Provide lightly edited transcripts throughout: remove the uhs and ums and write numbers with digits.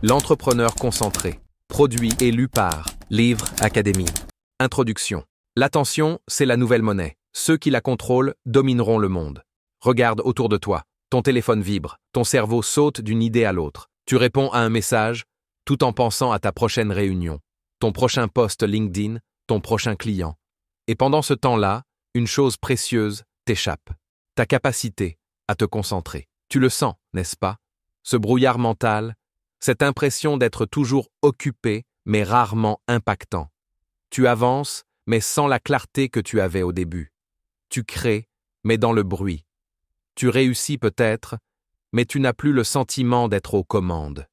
L'entrepreneur concentré. Produit élu par Livre Académie. Introduction. L'attention, c'est la nouvelle monnaie. Ceux qui la contrôlent domineront le monde. Regarde autour de toi. Ton téléphone vibre. Ton cerveau saute d'une idée à l'autre. Tu réponds à un message tout en pensant à ta prochaine réunion, ton prochain post LinkedIn, ton prochain client. Et pendant ce temps-là, une chose précieuse t'échappe. Ta capacité à te concentrer. Tu le sens, n'est-ce pas? Ce brouillard mental, cette impression d'être toujours occupé, mais rarement impactant. Tu avances, mais sans la clarté que tu avais au début. Tu crées, mais dans le bruit. Tu réussis peut-être, mais tu n'as plus le sentiment d'être aux commandes.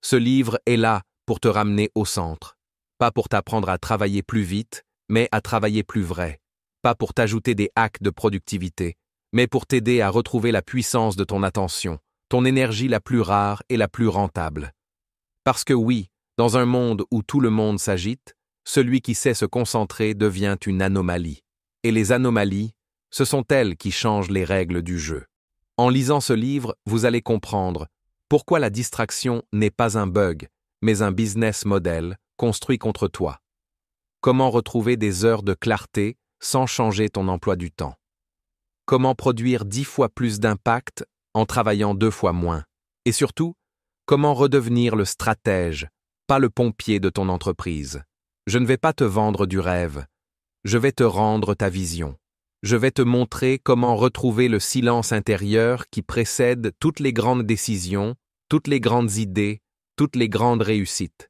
Ce livre est là pour te ramener au centre. Pas pour t'apprendre à travailler plus vite, mais à travailler plus vrai. Pas pour t'ajouter des hacks de productivité, mais pour t'aider à retrouver la puissance de ton attention, ton énergie la plus rare et la plus rentable. Parce que oui, dans un monde où tout le monde s'agite, celui qui sait se concentrer devient une anomalie. Et les anomalies, ce sont elles qui changent les règles du jeu. En lisant ce livre, vous allez comprendre pourquoi la distraction n'est pas un bug, mais un business model construit contre toi. Comment retrouver des heures de clarté sans changer ton emploi du temps. Comment produire 10 fois plus d'impact en travaillant 2 fois moins. Et surtout, comment redevenir le stratège, pas le pompier de ton entreprise. Je ne vais pas te vendre du rêve. Je vais te rendre ta vision. Je vais te montrer comment retrouver le silence intérieur qui précède toutes les grandes décisions, toutes les grandes idées, toutes les grandes réussites.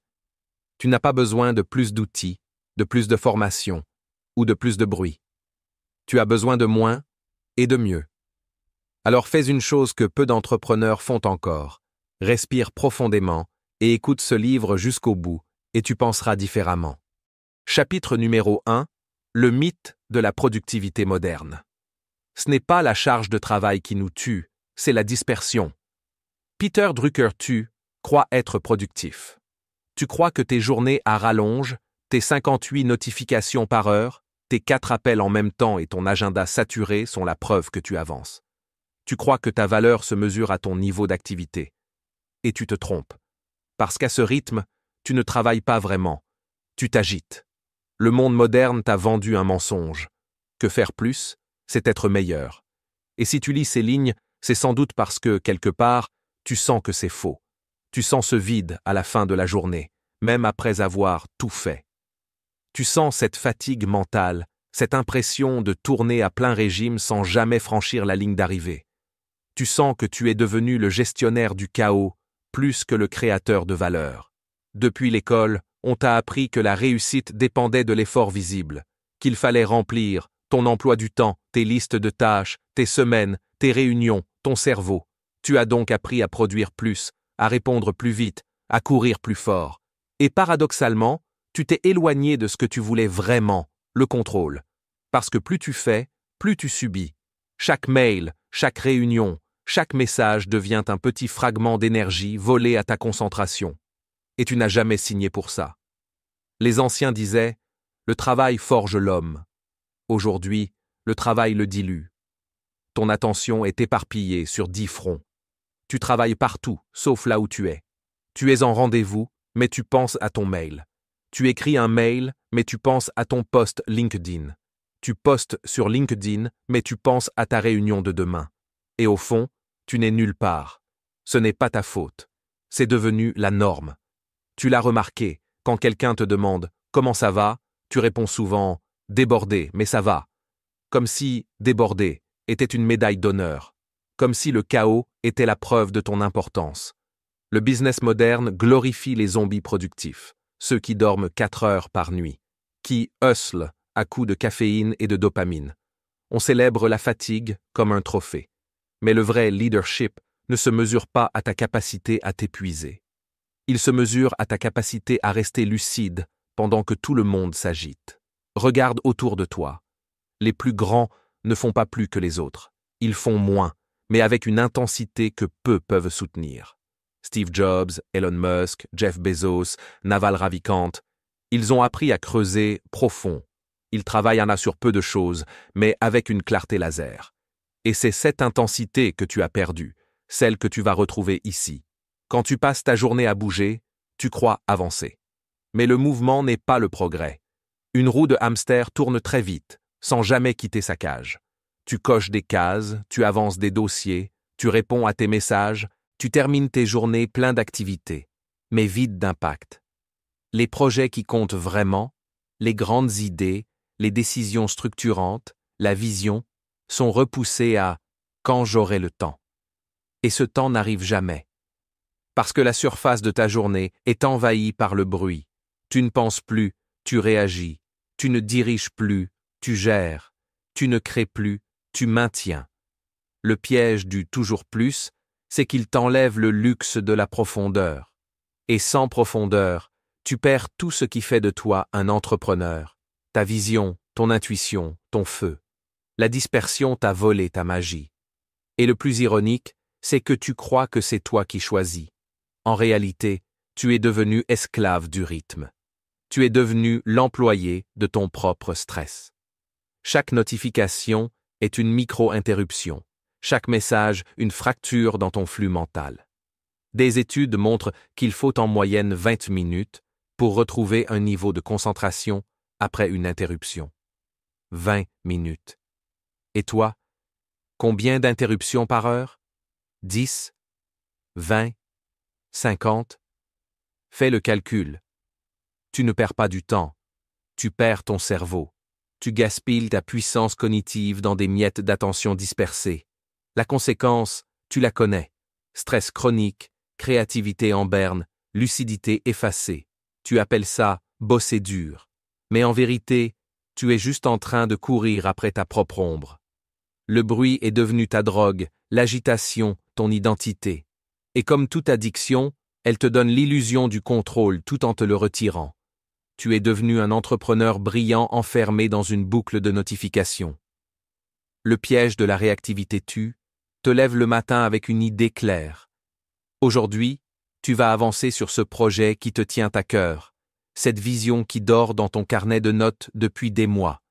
Tu n'as pas besoin de plus d'outils, de plus de formation ou de plus de bruit. Tu as besoin de moins et de mieux. Alors fais une chose que peu d'entrepreneurs font encore. Respire profondément et écoute ce livre jusqu'au bout et tu penseras différemment. Chapitre numéro 1. Le mythe de la productivité moderne. Ce n'est pas la charge de travail qui nous tue, c'est la dispersion. Peter Drucker croit être productif. Tu crois que tes journées à rallonge, tes 58 notifications par heure, tes 4 appels en même temps et ton agenda saturé sont la preuve que tu avances. Tu crois que ta valeur se mesure à ton niveau d'activité. Et tu te trompes. Parce qu'à ce rythme, tu ne travailles pas vraiment. Tu t'agites. Le monde moderne t'a vendu un mensonge. Que faire plus, c'est être meilleur. Et si tu lis ces lignes, c'est sans doute parce que, quelque part, tu sens que c'est faux. Tu sens ce vide à la fin de la journée, même après avoir tout fait. Tu sens cette fatigue mentale, cette impression de tourner à plein régime sans jamais franchir la ligne d'arrivée. Tu sens que tu es devenu le gestionnaire du chaos plus que le créateur de valeur. Depuis l'école, on t'a appris que la réussite dépendait de l'effort visible, qu'il fallait remplir ton emploi du temps, tes listes de tâches, tes semaines, tes réunions, ton cerveau. Tu as donc appris à produire plus, à répondre plus vite, à courir plus fort. Et paradoxalement, tu t'es éloigné de ce que tu voulais vraiment, le contrôle. Parce que plus tu fais, plus tu subis. Chaque mail, chaque réunion, chaque message devient un petit fragment d'énergie volé à ta concentration. Et tu n'as jamais signé pour ça. Les anciens disaient « Le travail forge l'homme ». Aujourd'hui, le travail le dilue. Ton attention est éparpillée sur 10 fronts. Tu travailles partout, sauf là où tu es. Tu es en rendez-vous, mais tu penses à ton mail. Tu écris un mail, mais tu penses à ton post LinkedIn. Tu postes sur LinkedIn, mais tu penses à ta réunion de demain. Et au fond, tu n'es nulle part. Ce n'est pas ta faute. C'est devenu la norme. Tu l'as remarqué, quand quelqu'un te demande « Comment ça va ?», tu réponds souvent « Débordé, mais ça va ». Comme si « débordé » était une médaille d'honneur. Comme si le chaos était la preuve de ton importance. Le business moderne glorifie les zombies productifs, ceux qui dorment 4 heures par nuit, qui hustlent à coups de caféine et de dopamine. On célèbre la fatigue comme un trophée. Mais le vrai leadership ne se mesure pas à ta capacité à t'épuiser. Il se mesure à ta capacité à rester lucide pendant que tout le monde s'agite. Regarde autour de toi. Les plus grands ne font pas plus que les autres. Ils font moins, mais avec une intensité que peu peuvent soutenir. Steve Jobs, Elon Musk, Jeff Bezos, Naval Ravikant, ils ont appris à creuser profond. Ils travaillent sur peu de choses, mais avec une clarté laser. Et c'est cette intensité que tu as perdue, celle que tu vas retrouver ici. Quand tu passes ta journée à bouger, Tu crois avancer. Mais le mouvement n'est pas le progrès. Une roue de hamster tourne très vite, sans jamais quitter sa cage. Tu coches des cases, tu avances des dossiers, tu réponds à tes messages, tu termines tes journées pleines d'activités, mais vides d'impact. Les projets qui comptent vraiment, les grandes idées, les décisions structurantes, la vision, sont repoussés à « quand j'aurai le temps ». Et ce temps n'arrive jamais. Parce que la surface de ta journée est envahie par le bruit. Tu ne penses plus, tu réagis. Tu ne diriges plus, tu gères. Tu ne crées plus, tu maintiens. Le piège du toujours plus, c'est qu'il t'enlève le luxe de la profondeur. Et sans profondeur, tu perds tout ce qui fait de toi un entrepreneur. Ta vision, ton intuition, ton feu. La dispersion t'a volé ta magie. Et le plus ironique, c'est que tu crois que c'est toi qui choisis. En réalité, tu es devenu esclave du rythme. Tu es devenu l'employé de ton propre stress. Chaque notification est une micro-interruption. Chaque message, une fracture dans ton flux mental. Des études montrent qu'il faut en moyenne 20 minutes pour retrouver un niveau de concentration après une interruption. 20 minutes. Et toi, combien d'interruptions par heure? 10? 20? 50? Fais le calcul. Tu ne perds pas du temps. Tu perds ton cerveau. Tu gaspilles ta puissance cognitive dans des miettes d'attention dispersées. La conséquence, tu la connais. Stress chronique, créativité en berne, lucidité effacée. Tu appelles ça « bosser dur ». Mais en vérité, tu es juste en train de courir après ta propre ombre. Le bruit est devenu ta drogue, l'agitation, ton identité. Et comme toute addiction, elle te donne l'illusion du contrôle tout en te le retirant. Tu es devenu un entrepreneur brillant enfermé dans une boucle de notifications. Le piège de la réactivité te lève le matin avec une idée claire. Aujourd'hui, tu vas avancer sur ce projet qui te tient à cœur, cette vision qui dort dans ton carnet de notes depuis des mois.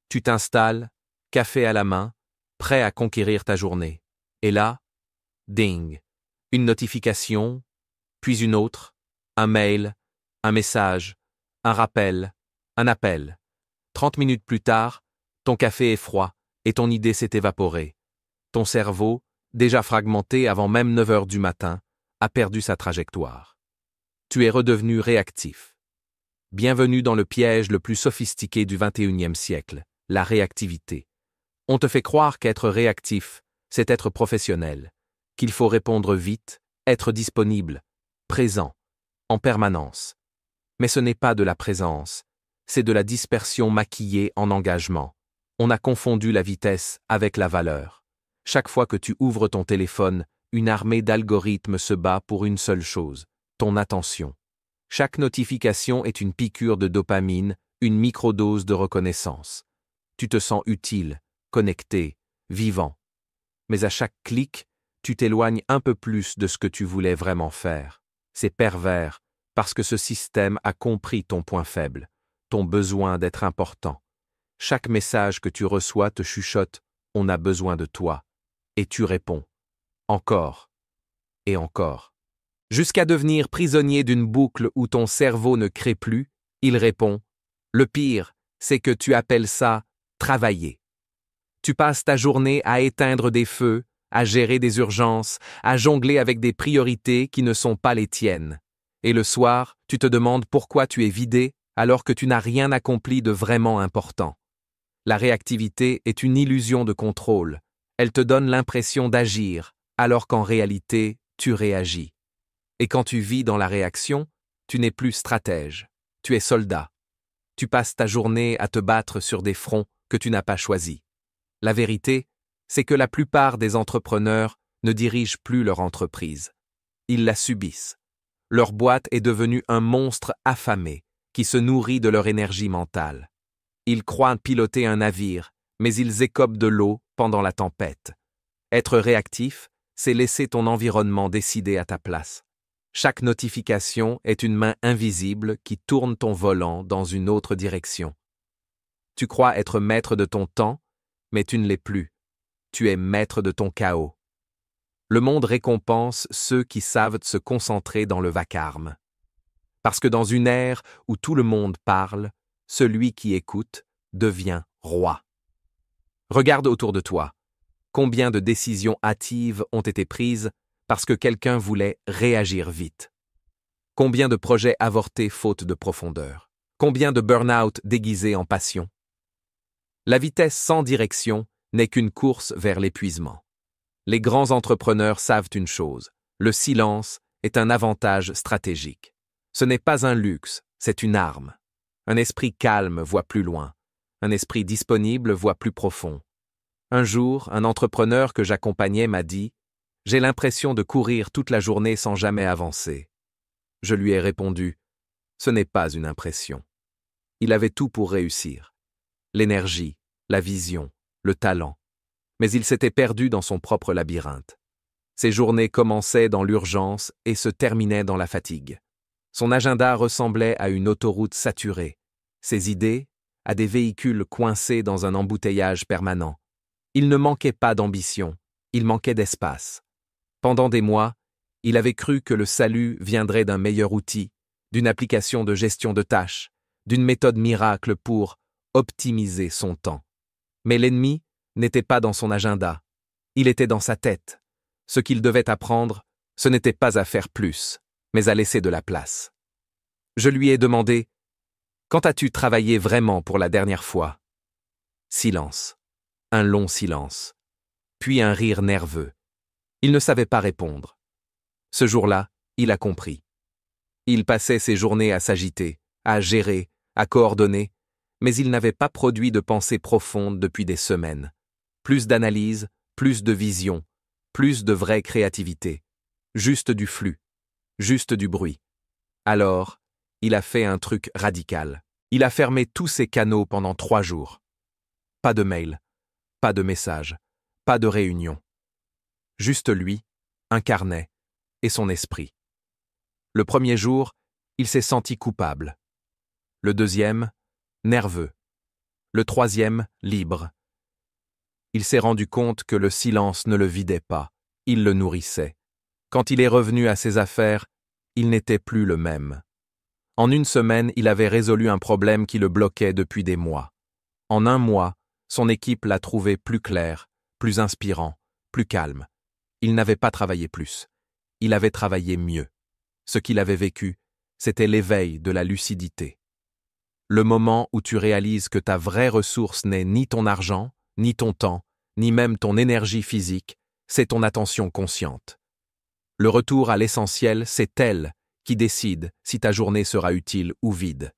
Tu t'installes, café à la main, prêt à conquérir ta journée. Et là, ding, une notification, puis une autre, un mail, un message, un rappel, un appel. 30 minutes plus tard, ton café est froid et ton idée s'est évaporée. Ton cerveau, déjà fragmenté avant même 9 heures du matin, a perdu sa trajectoire. Tu es redevenu réactif. Bienvenue dans le piège le plus sophistiqué du XXIe siècle, la réactivité. On te fait croire qu'être réactif, c'est être professionnel, qu'il faut répondre vite, être disponible, présent, en permanence. Mais ce n'est pas de la présence, c'est de la dispersion maquillée en engagement. On a confondu la vitesse avec la valeur. Chaque fois que tu ouvres ton téléphone, une armée d'algorithmes se bat pour une seule chose, ton attention. Chaque notification est une piqûre de dopamine, une microdose de reconnaissance. Tu te sens utile, connecté, vivant. Mais à chaque clic, tu t'éloignes un peu plus de ce que tu voulais vraiment faire. C'est pervers, parce que ce système a compris ton point faible, ton besoin d'être important. Chaque message que tu reçois te chuchote « on a besoin de toi » et tu réponds « encore » et encore. Jusqu'à devenir prisonnier d'une boucle où ton cerveau ne crée plus, il répond « le pire, c'est que tu appelles ça « travailler ». Tu passes ta journée à éteindre des feux, à gérer des urgences, à jongler avec des priorités qui ne sont pas les tiennes. Et le soir, tu te demandes pourquoi tu es vidé alors que tu n'as rien accompli de vraiment important. La réactivité est une illusion de contrôle. Elle te donne l'impression d'agir, alors qu'en réalité, tu réagis. Et quand tu vis dans la réaction, tu n'es plus stratège, tu es soldat. Tu passes ta journée à te battre sur des fronts que tu n'as pas choisis. La vérité, c'est que la plupart des entrepreneurs ne dirigent plus leur entreprise. Ils la subissent. Leur boîte est devenue un monstre affamé qui se nourrit de leur énergie mentale. Ils croient piloter un navire, mais ils écopent de l'eau pendant la tempête. Être réactif, c'est laisser ton environnement décider à ta place. Chaque notification est une main invisible qui tourne ton volant dans une autre direction. Tu crois être maître de ton temps, mais tu ne l'es plus. Tu es maître de ton chaos. Le monde récompense ceux qui savent se concentrer dans le vacarme. Parce que dans une ère où tout le monde parle, celui qui écoute devient roi. Regarde autour de toi. Combien de décisions hâtives ont été prises parce que quelqu'un voulait réagir vite? Combien de projets avortés faute de profondeur? Combien de burn-out déguisés en passion? La vitesse sans direction n'est qu'une course vers l'épuisement. Les grands entrepreneurs savent une chose, le silence est un avantage stratégique. Ce n'est pas un luxe, c'est une arme. Un esprit calme voit plus loin. Un esprit disponible voit plus profond. Un jour, un entrepreneur que j'accompagnais m'a dit « J'ai l'impression de courir toute la journée sans jamais avancer. » Je lui ai répondu « Ce n'est pas une impression. » Il avait tout pour réussir. L'énergie, la vision, le talent. Mais il s'était perdu dans son propre labyrinthe. Ses journées commençaient dans l'urgence et se terminaient dans la fatigue. Son agenda ressemblait à une autoroute saturée. Ses idées, à des véhicules coincés dans un embouteillage permanent. Il ne manquait pas d'ambition, il manquait d'espace. Pendant des mois, il avait cru que le salut viendrait d'un meilleur outil, d'une application de gestion de tâches, d'une méthode miracle pour optimiser son temps. Mais l'ennemi n'était pas dans son agenda, il était dans sa tête. Ce qu'il devait apprendre, ce n'était pas à faire plus, mais à laisser de la place. Je lui ai demandé « Quand as-tu travaillé vraiment pour la dernière fois ?» Silence. Un long silence. Puis un rire nerveux. Il ne savait pas répondre. Ce jour-là, il a compris. Il passait ses journées à s'agiter, à gérer, à coordonner, mais il n'avait pas produit de pensée profonde depuis des semaines. Plus d'analyse, plus de vision, plus de vraie créativité. Juste du flux, juste du bruit. Alors, il a fait un truc radical. Il a fermé tous ses canaux pendant 3 jours. Pas de mail, pas de message, pas de réunion. Juste lui, un carnet et son esprit. Le premier jour, il s'est senti coupable. Le deuxième, nerveux. Le troisième, libre. Il s'est rendu compte que le silence ne le vidait pas, il le nourrissait. Quand il est revenu à ses affaires, il n'était plus le même. En une semaine, il avait résolu un problème qui le bloquait depuis des mois. En un mois, son équipe l'a trouvé plus clair, plus inspirant, plus calme. Il n'avait pas travaillé plus. Il avait travaillé mieux. Ce qu'il avait vécu, c'était l'éveil de la lucidité. Le moment où tu réalises que ta vraie ressource n'est ni ton argent, ni ton temps, ni même ton énergie physique, c'est ton attention consciente. Le retour à l'essentiel, c'est elle qui décide si ta journée sera utile ou vide.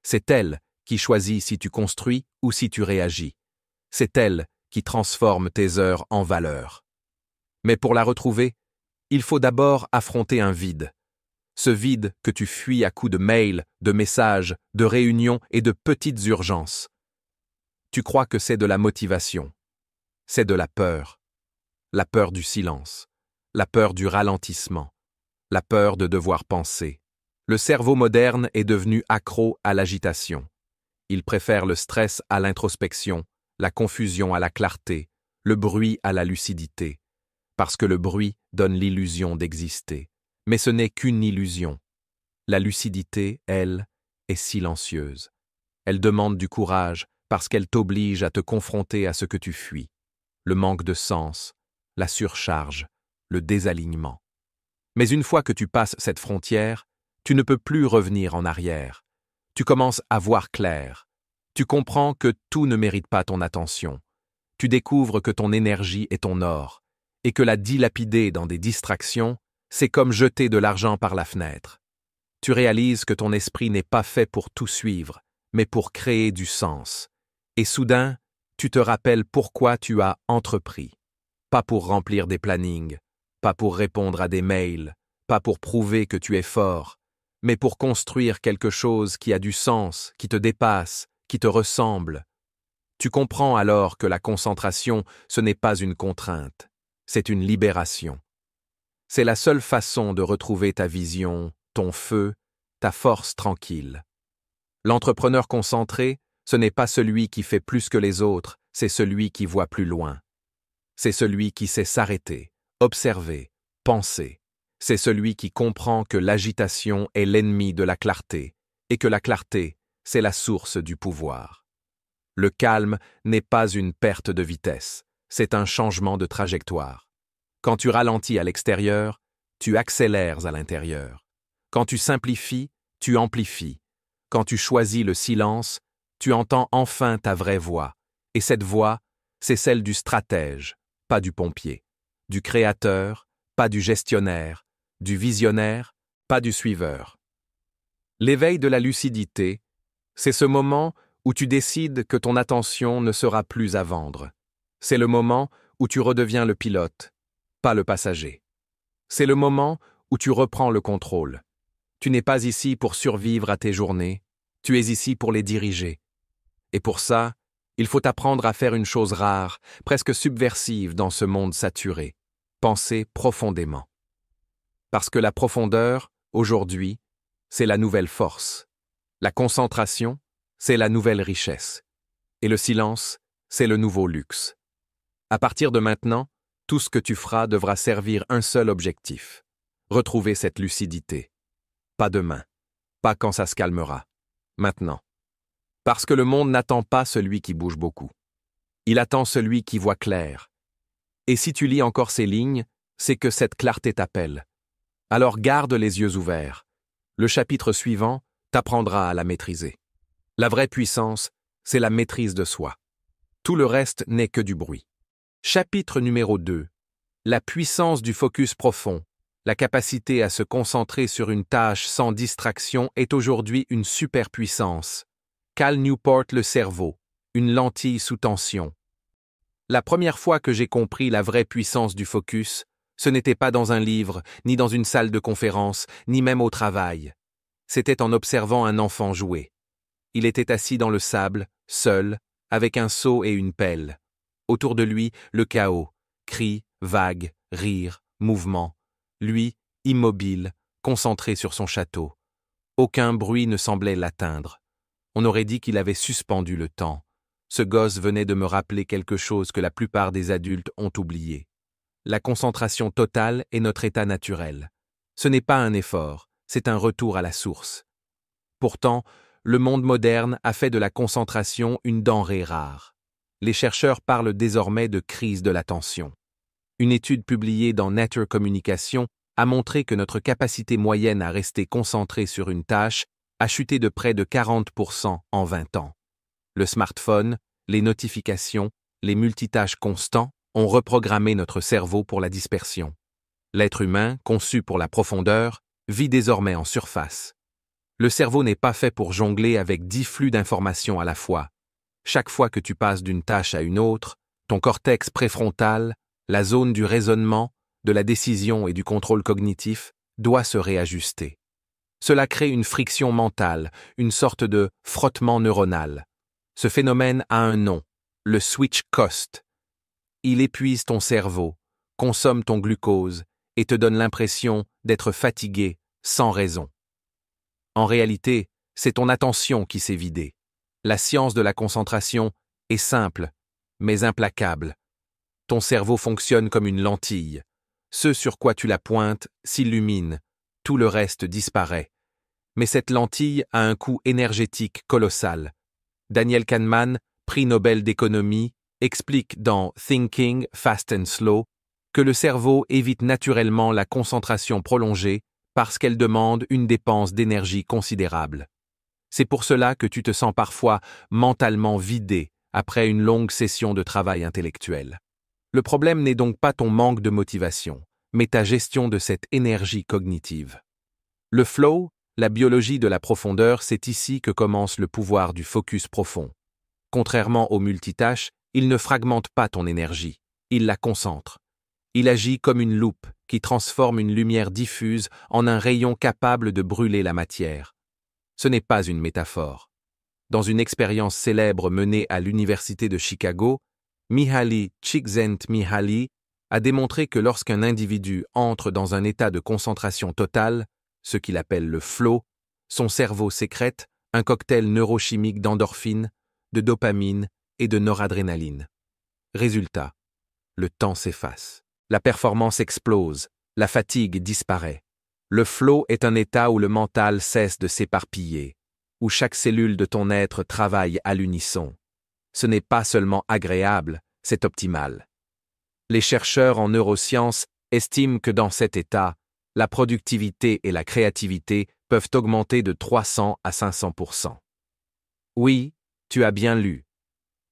C'est elle qui choisit si tu construis ou si tu réagis. C'est elle qui transforme tes heures en valeur. Mais pour la retrouver, il faut d'abord affronter un vide. Ce vide que tu fuis à coups de mails, de messages, de réunions et de petites urgences. Tu crois que c'est de la motivation. C'est de la peur. La peur du silence. La peur du ralentissement. La peur de devoir penser. Le cerveau moderne est devenu accro à l'agitation. Il préfère le stress à l'introspection, la confusion à la clarté, le bruit à la lucidité. Parce que le bruit donne l'illusion d'exister. Mais ce n'est qu'une illusion. La lucidité, elle, est silencieuse. Elle demande du courage parce qu'elle t'oblige à te confronter à ce que tu fuis. Le manque de sens, la surcharge, le désalignement. Mais une fois que tu passes cette frontière, tu ne peux plus revenir en arrière. Tu commences à voir clair. Tu comprends que tout ne mérite pas ton attention. Tu découvres que ton énergie est ton or, et que la dilapider dans des distractions, c'est comme jeter de l'argent par la fenêtre. Tu réalises que ton esprit n'est pas fait pour tout suivre, mais pour créer du sens. Et soudain, tu te rappelles pourquoi tu as entrepris. Pas pour remplir des plannings, pas pour répondre à des mails, pas pour prouver que tu es fort, mais pour construire quelque chose qui a du sens, qui te dépasse, qui te ressemble. Tu comprends alors que la concentration, ce n'est pas une contrainte, c'est une libération. C'est la seule façon de retrouver ta vision, ton feu, ta force tranquille. L'entrepreneur concentré, ce n'est pas celui qui fait plus que les autres, c'est celui qui voit plus loin. C'est celui qui sait s'arrêter, observer, penser. c'est celui qui comprend que l'agitation est l'ennemi de la clarté et que la clarté, c'est la source du pouvoir. Le calme n'est pas une perte de vitesse, c'est un changement de trajectoire. Quand tu ralentis à l'extérieur, tu accélères à l'intérieur. Quand tu simplifies, tu amplifies. Quand tu choisis le silence, tu entends enfin ta vraie voix. Et cette voix, c'est celle du stratège, pas du pompier, du créateur, pas du gestionnaire, du visionnaire, pas du suiveur. L'éveil de la lucidité, c'est ce moment où tu décides que ton attention ne sera plus à vendre. C'est le moment où tu redeviens le pilote, pas le passager. C'est le moment où tu reprends le contrôle. Tu n'es pas ici pour survivre à tes journées, tu es ici pour les diriger. Et pour ça, il faut apprendre à faire une chose rare, presque subversive dans ce monde saturé, penser profondément. Parce que la profondeur, aujourd'hui, c'est la nouvelle force. La concentration, c'est la nouvelle richesse. Et le silence, c'est le nouveau luxe. À partir de maintenant, tout ce que tu feras devra servir un seul objectif. Retrouver cette lucidité. Pas demain, pas quand ça se calmera. Maintenant. Parce que le monde n'attend pas celui qui bouge beaucoup. Il attend celui qui voit clair. Et si tu lis encore ces lignes, c'est que cette clarté t'appelle. Alors garde les yeux ouverts. Le chapitre suivant t'apprendra à la maîtriser. La vraie puissance, c'est la maîtrise de soi. Tout le reste n'est que du bruit. Chapitre numéro 2. La puissance du focus profond, la capacité à se concentrer sur une tâche sans distraction est aujourd'hui une superpuissance. Cal Newport le cerveau, une lentille sous tension. La première fois que j'ai compris la vraie puissance du focus, ce n'était pas dans un livre, ni dans une salle de conférence, ni même au travail. C'était en observant un enfant jouer. Il était assis dans le sable, seul, avec un seau et une pelle. Autour de lui, le chaos, cris, vagues, rires, mouvements. Lui, immobile, concentré sur son château. Aucun bruit ne semblait l'atteindre. On aurait dit qu'il avait suspendu le temps. Ce gosse venait de me rappeler quelque chose que la plupart des adultes ont oublié. La concentration totale est notre état naturel. Ce n'est pas un effort, c'est un retour à la source. Pourtant, le monde moderne a fait de la concentration une denrée rare. Les chercheurs parlent désormais de crise de l'attention. Une étude publiée dans Nature Communication a montré que notre capacité moyenne à rester concentré sur une tâche a chuté de près de 40% en 20 ans. Le smartphone, les notifications, les multitâches constants ont reprogrammé notre cerveau pour la dispersion. L'être humain, conçu pour la profondeur, vit désormais en surface. Le cerveau n'est pas fait pour jongler avec 10 flux d'informations à la fois. Chaque fois que tu passes d'une tâche à une autre, ton cortex préfrontal, la zone du raisonnement, de la décision et du contrôle cognitif, doit se réajuster. Cela crée une friction mentale, une sorte de frottement neuronal. Ce phénomène a un nom, le switch cost. Il épuise ton cerveau, consomme ton glucose et te donne l'impression d'être fatigué sans raison. En réalité, c'est ton attention qui s'est vidée. La science de la concentration est simple, mais implacable. Ton cerveau fonctionne comme une lentille. Ce sur quoi tu la pointes s'illumine, tout le reste disparaît. Mais cette lentille a un coût énergétique colossal. Daniel Kahneman, prix Nobel d'économie, explique dans Thinking, Fast and Slow que le cerveau évite naturellement la concentration prolongée parce qu'elle demande une dépense d'énergie considérable. C'est pour cela que tu te sens parfois mentalement vidé après une longue session de travail intellectuel. Le problème n'est donc pas ton manque de motivation, mais ta gestion de cette énergie cognitive. Le flow, la biologie de la profondeur, c'est ici que commence le pouvoir du focus profond. Contrairement aux multitâches, il ne fragmente pas ton énergie, il la concentre. Il agit comme une loupe qui transforme une lumière diffuse en un rayon capable de brûler la matière. Ce n'est pas une métaphore. Dans une expérience célèbre menée à l'Université de Chicago, Mihaly Csikszentmihalyi a démontré que lorsqu'un individu entre dans un état de concentration totale, ce qu'il appelle le flow, son cerveau sécrète un cocktail neurochimique d'endorphine, de dopamine et de noradrénaline. Résultat, le temps s'efface. La performance explose. La fatigue disparaît. Le flow est un état où le mental cesse de s'éparpiller, où chaque cellule de ton être travaille à l'unisson. Ce n'est pas seulement agréable, c'est optimal. Les chercheurs en neurosciences estiment que dans cet état, la productivité et la créativité peuvent augmenter de 300 à 500%. Oui, tu as bien lu.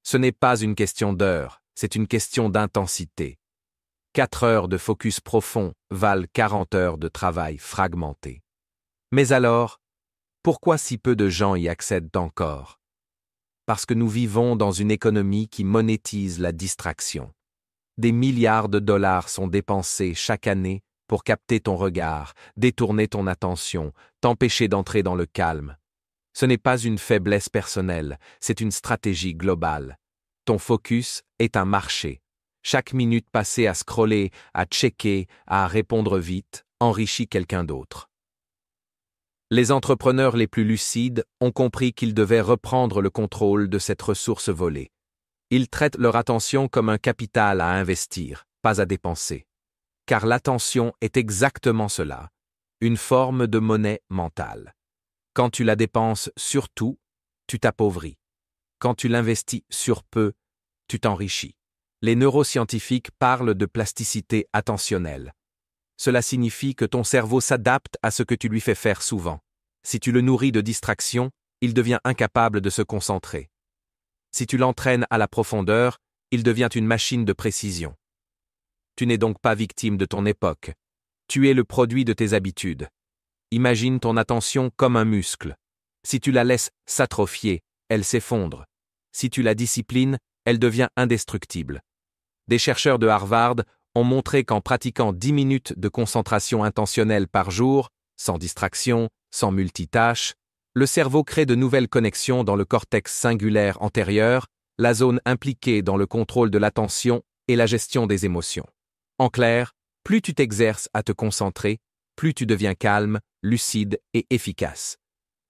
Ce n'est pas une question d'heures, c'est une question d'intensité. 4 heures de focus profond valent 40 heures de travail fragmenté. Mais alors, pourquoi si peu de gens y accèdent encore? Parce que nous vivons dans une économie qui monétise la distraction. Des milliards de dollars sont dépensés chaque année pour capter ton regard, détourner ton attention, t'empêcher d'entrer dans le calme. Ce n'est pas une faiblesse personnelle, c'est une stratégie globale. Ton focus est un marché. Chaque minute passée à scroller, à checker, à répondre vite, enrichit quelqu'un d'autre. Les entrepreneurs les plus lucides ont compris qu'ils devaient reprendre le contrôle de cette ressource volée. Ils traitent leur attention comme un capital à investir, pas à dépenser. Car l'attention est exactement cela, une forme de monnaie mentale. Quand tu la dépenses sur tout, tu t'appauvris. Quand tu l'investis sur peu, tu t'enrichis. Les neuroscientifiques parlent de plasticité attentionnelle. Cela signifie que ton cerveau s'adapte à ce que tu lui fais faire souvent. Si tu le nourris de distractions, il devient incapable de se concentrer. Si tu l'entraînes à la profondeur, il devient une machine de précision. Tu n'es donc pas victime de ton époque. Tu es le produit de tes habitudes. Imagine ton attention comme un muscle. Si tu la laisses s'atrophier, elle s'effondre. Si tu la disciplines, elle devient indestructible. Des chercheurs de Harvard ont montré qu'en pratiquant 10 minutes de concentration intentionnelle par jour, sans distraction, sans multitâche, le cerveau crée de nouvelles connexions dans le cortex singulaire antérieur, la zone impliquée dans le contrôle de l'attention et la gestion des émotions. En clair, plus tu t'exerces à te concentrer, plus tu deviens calme, lucide et efficace.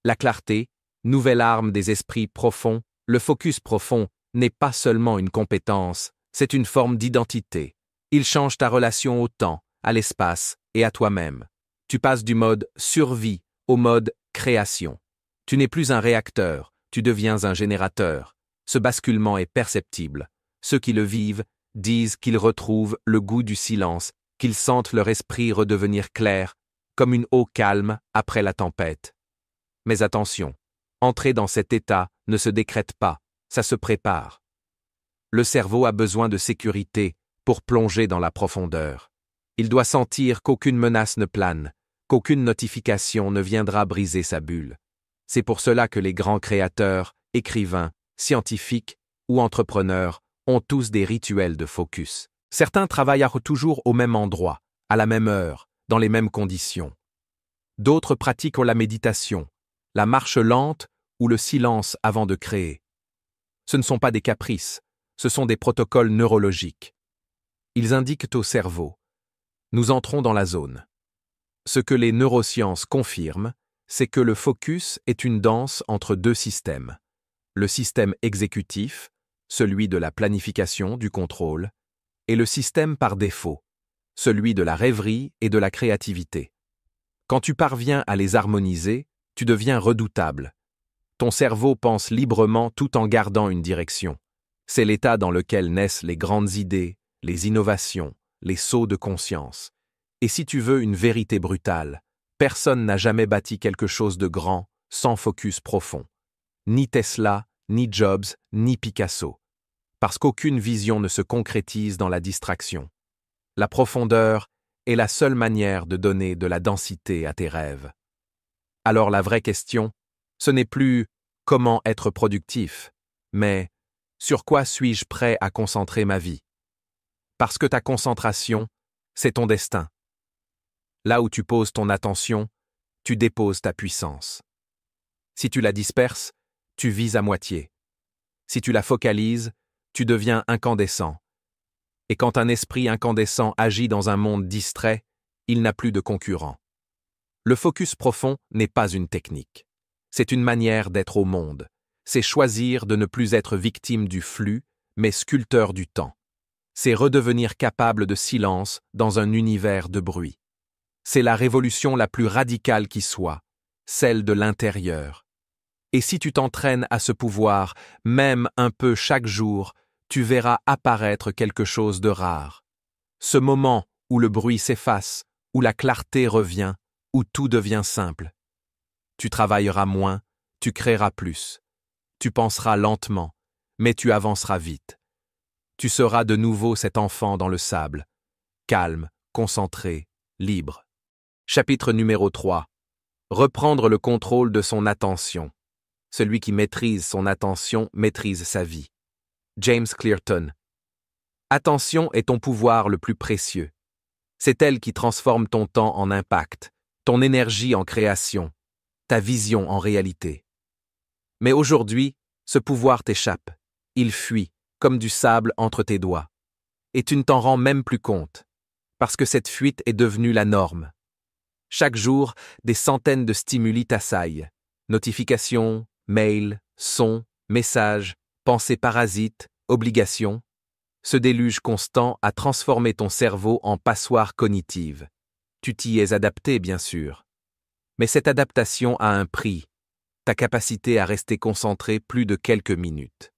La clarté, nouvelle arme des esprits profonds, le focus profond, n'est pas seulement une compétence, c'est une forme d'identité. Il change ta relation au temps, à l'espace et à toi-même. Tu passes du mode survie au mode création. Tu n'es plus un réacteur, tu deviens un générateur. Ce basculement est perceptible. Ceux qui le vivent disent qu'ils retrouvent le goût du silence, qu'ils sentent leur esprit redevenir clair, comme une eau calme après la tempête. Mais attention, entrer dans cet état ne se décrète pas, ça se prépare. Le cerveau a besoin de sécurité pour plonger dans la profondeur. Il doit sentir qu'aucune menace ne plane, qu'aucune notification ne viendra briser sa bulle. C'est pour cela que les grands créateurs, écrivains, scientifiques ou entrepreneurs ont tous des rituels de focus. Certains travaillent toujours au même endroit, à la même heure, dans les mêmes conditions. D'autres pratiquent la méditation, la marche lente ou le silence avant de créer. Ce ne sont pas des caprices, ce sont des protocoles neurologiques. Ils indiquent au cerveau « Nous entrons dans la zone ». Ce que les neurosciences confirment, c'est que le focus est une danse entre deux systèmes. Le système exécutif, celui de la planification, du contrôle, et le système par défaut, celui de la rêverie et de la créativité. Quand tu parviens à les harmoniser, tu deviens redoutable. Ton cerveau pense librement tout en gardant une direction. C'est l'état dans lequel naissent les grandes idées, les innovations, les sauts de conscience. Et si tu veux une vérité brutale, personne n'a jamais bâti quelque chose de grand sans focus profond. Ni Tesla, ni Jobs, ni Picasso. Parce qu'aucune vision ne se concrétise dans la distraction. La profondeur est la seule manière de donner de la densité à tes rêves. Alors la vraie question, ce n'est plus « comment être productif », mais « sur quoi suis-je prêt à concentrer ma vie ?» Parce que ta concentration, c'est ton destin. Là où tu poses ton attention, tu déposes ta puissance. Si tu la disperses, tu vises à moitié. Si tu la focalises, tu deviens incandescent. Et quand un esprit incandescent agit dans un monde distrait, il n'a plus de concurrent. Le focus profond n'est pas une technique. C'est une manière d'être au monde. C'est choisir de ne plus être victime du flux, mais sculpteur du temps. C'est redevenir capable de silence dans un univers de bruit. C'est la révolution la plus radicale qui soit, celle de l'intérieur. Et si tu t'entraînes à ce pouvoir, même un peu chaque jour, tu verras apparaître quelque chose de rare. Ce moment où le bruit s'efface, où la clarté revient, où tout devient simple. Tu travailleras moins, tu créeras plus. Tu penseras lentement, mais tu avanceras vite. Tu seras de nouveau cet enfant dans le sable, calme, concentré, libre. Chapitre numéro 3. Reprendre le contrôle de son attention. Celui qui maîtrise son attention maîtrise sa vie. James Clearton. Attention est ton pouvoir le plus précieux. C'est elle qui transforme ton temps en impact, ton énergie en création, ta vision en réalité. Mais aujourd'hui, ce pouvoir t'échappe. Il fuit, comme du sable entre tes doigts. Et tu ne t'en rends même plus compte, parce que cette fuite est devenue la norme. Chaque jour, des centaines de stimuli t'assaillent. Notifications, mails, sons, messages, pensées parasites, obligations. Ce déluge constant a transformé ton cerveau en passoire cognitive. Tu t'y es adapté, bien sûr. Mais cette adaptation a un prix, ta capacité à rester concentré plus de quelques minutes.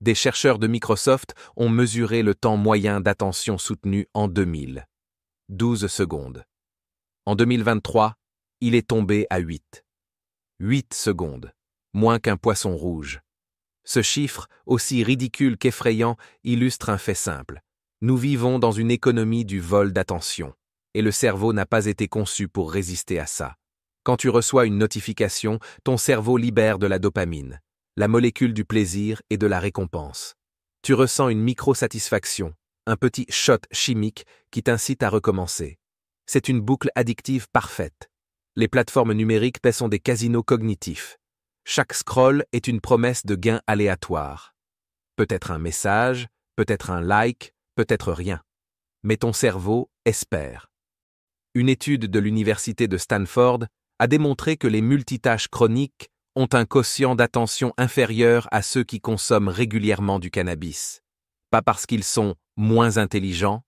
Des chercheurs de Microsoft ont mesuré le temps moyen d'attention soutenu en 2000. 12 secondes. En 2023, il est tombé à 8. 8 secondes, moins qu'un poisson rouge. Ce chiffre, aussi ridicule qu'effrayant, illustre un fait simple. Nous vivons dans une économie du vol d'attention, et le cerveau n'a pas été conçu pour résister à ça. Quand tu reçois une notification, ton cerveau libère de la dopamine, la molécule du plaisir et de la récompense. Tu ressens une micro-satisfaction, un petit shot chimique qui t'incite à recommencer. C'est une boucle addictive parfaite. Les plateformes numériques sont des casinos cognitifs. Chaque scroll est une promesse de gain aléatoire. Peut-être un message, peut-être un like, peut-être rien. Mais ton cerveau espère. Une étude de l'université de Stanford a démontré que les multitâches chroniques ont un quotient d'attention inférieur à ceux qui consomment régulièrement du cannabis. Pas parce qu'ils sont moins intelligents,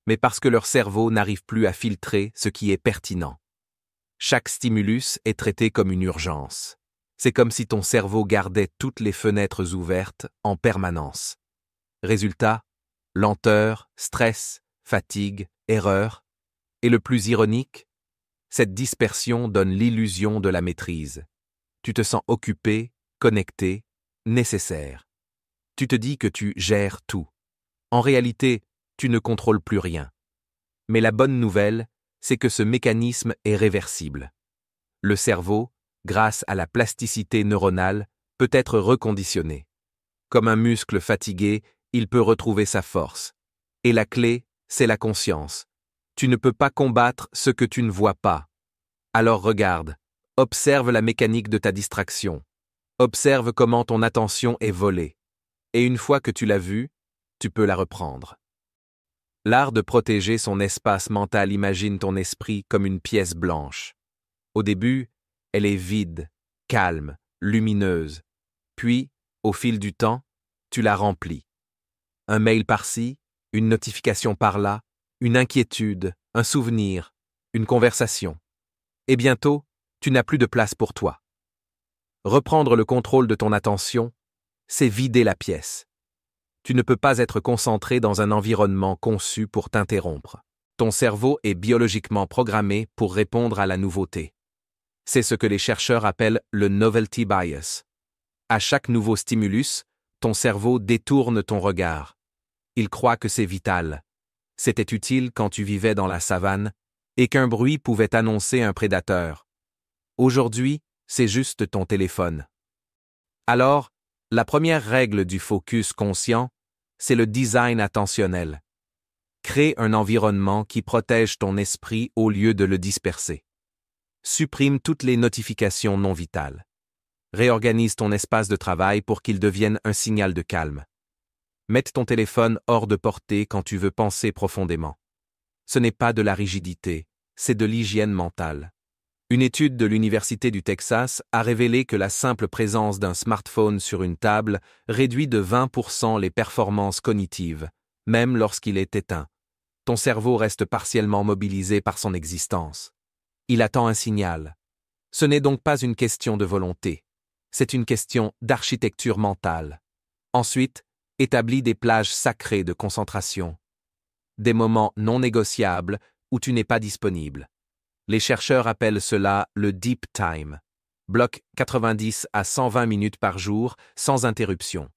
mais parce que leur cerveau n'arrive plus à filtrer ce qui est pertinent. Chaque stimulus est traité comme une urgence. C'est comme si ton cerveau gardait toutes les fenêtres ouvertes en permanence. Résultat, lenteur, stress, fatigue, erreur. Et le plus ironique, cette dispersion donne l'illusion de la maîtrise. Tu te sens occupé, connecté, nécessaire. Tu te dis que tu gères tout. En réalité, tu ne contrôles plus rien. Mais la bonne nouvelle, c'est que ce mécanisme est réversible. Le cerveau, grâce à la plasticité neuronale, peut être reconditionné. Comme un muscle fatigué, il peut retrouver sa force. Et la clé, c'est la conscience. Tu ne peux pas combattre ce que tu ne vois pas. Alors regarde, observe la mécanique de ta distraction. Observe comment ton attention est volée. Et une fois que tu l'as vue, tu peux la reprendre. L'art de protéger son espace mental imagine ton esprit comme une pièce blanche. Au début, elle est vide, calme, lumineuse. Puis, au fil du temps, tu la remplis. Un mail par-ci, une notification par-là, une inquiétude, un souvenir, une conversation. Et bientôt, tu n'as plus de place pour toi. Reprendre le contrôle de ton attention, c'est vider la pièce. Tu ne peux pas être concentré dans un environnement conçu pour t'interrompre. Ton cerveau est biologiquement programmé pour répondre à la nouveauté. C'est ce que les chercheurs appellent le novelty bias. À chaque nouveau stimulus, ton cerveau détourne ton regard. Il croit que c'est vital. C'était utile quand tu vivais dans la savane et qu'un bruit pouvait annoncer un prédateur. Aujourd'hui, c'est juste ton téléphone. Alors, la première règle du focus conscient, c'est le design attentionnel. Crée un environnement qui protège ton esprit au lieu de le disperser. Supprime toutes les notifications non vitales. Réorganise ton espace de travail pour qu'il devienne un signal de calme. Mette ton téléphone hors de portée quand tu veux penser profondément. Ce n'est pas de la rigidité, c'est de l'hygiène mentale. Une étude de l'Université du Texas a révélé que la simple présence d'un smartphone sur une table réduit de 20% les performances cognitives, même lorsqu'il est éteint. ton cerveau reste partiellement mobilisé par son existence. Il attend un signal. Ce n'est donc pas une question de volonté. C'est une question d'architecture mentale. Ensuite, établis des plages sacrées de concentration. Des moments non négociables où tu n'es pas disponible. Les chercheurs appellent cela le deep time. Bloque 90 à 120 minutes par jour, sans interruption.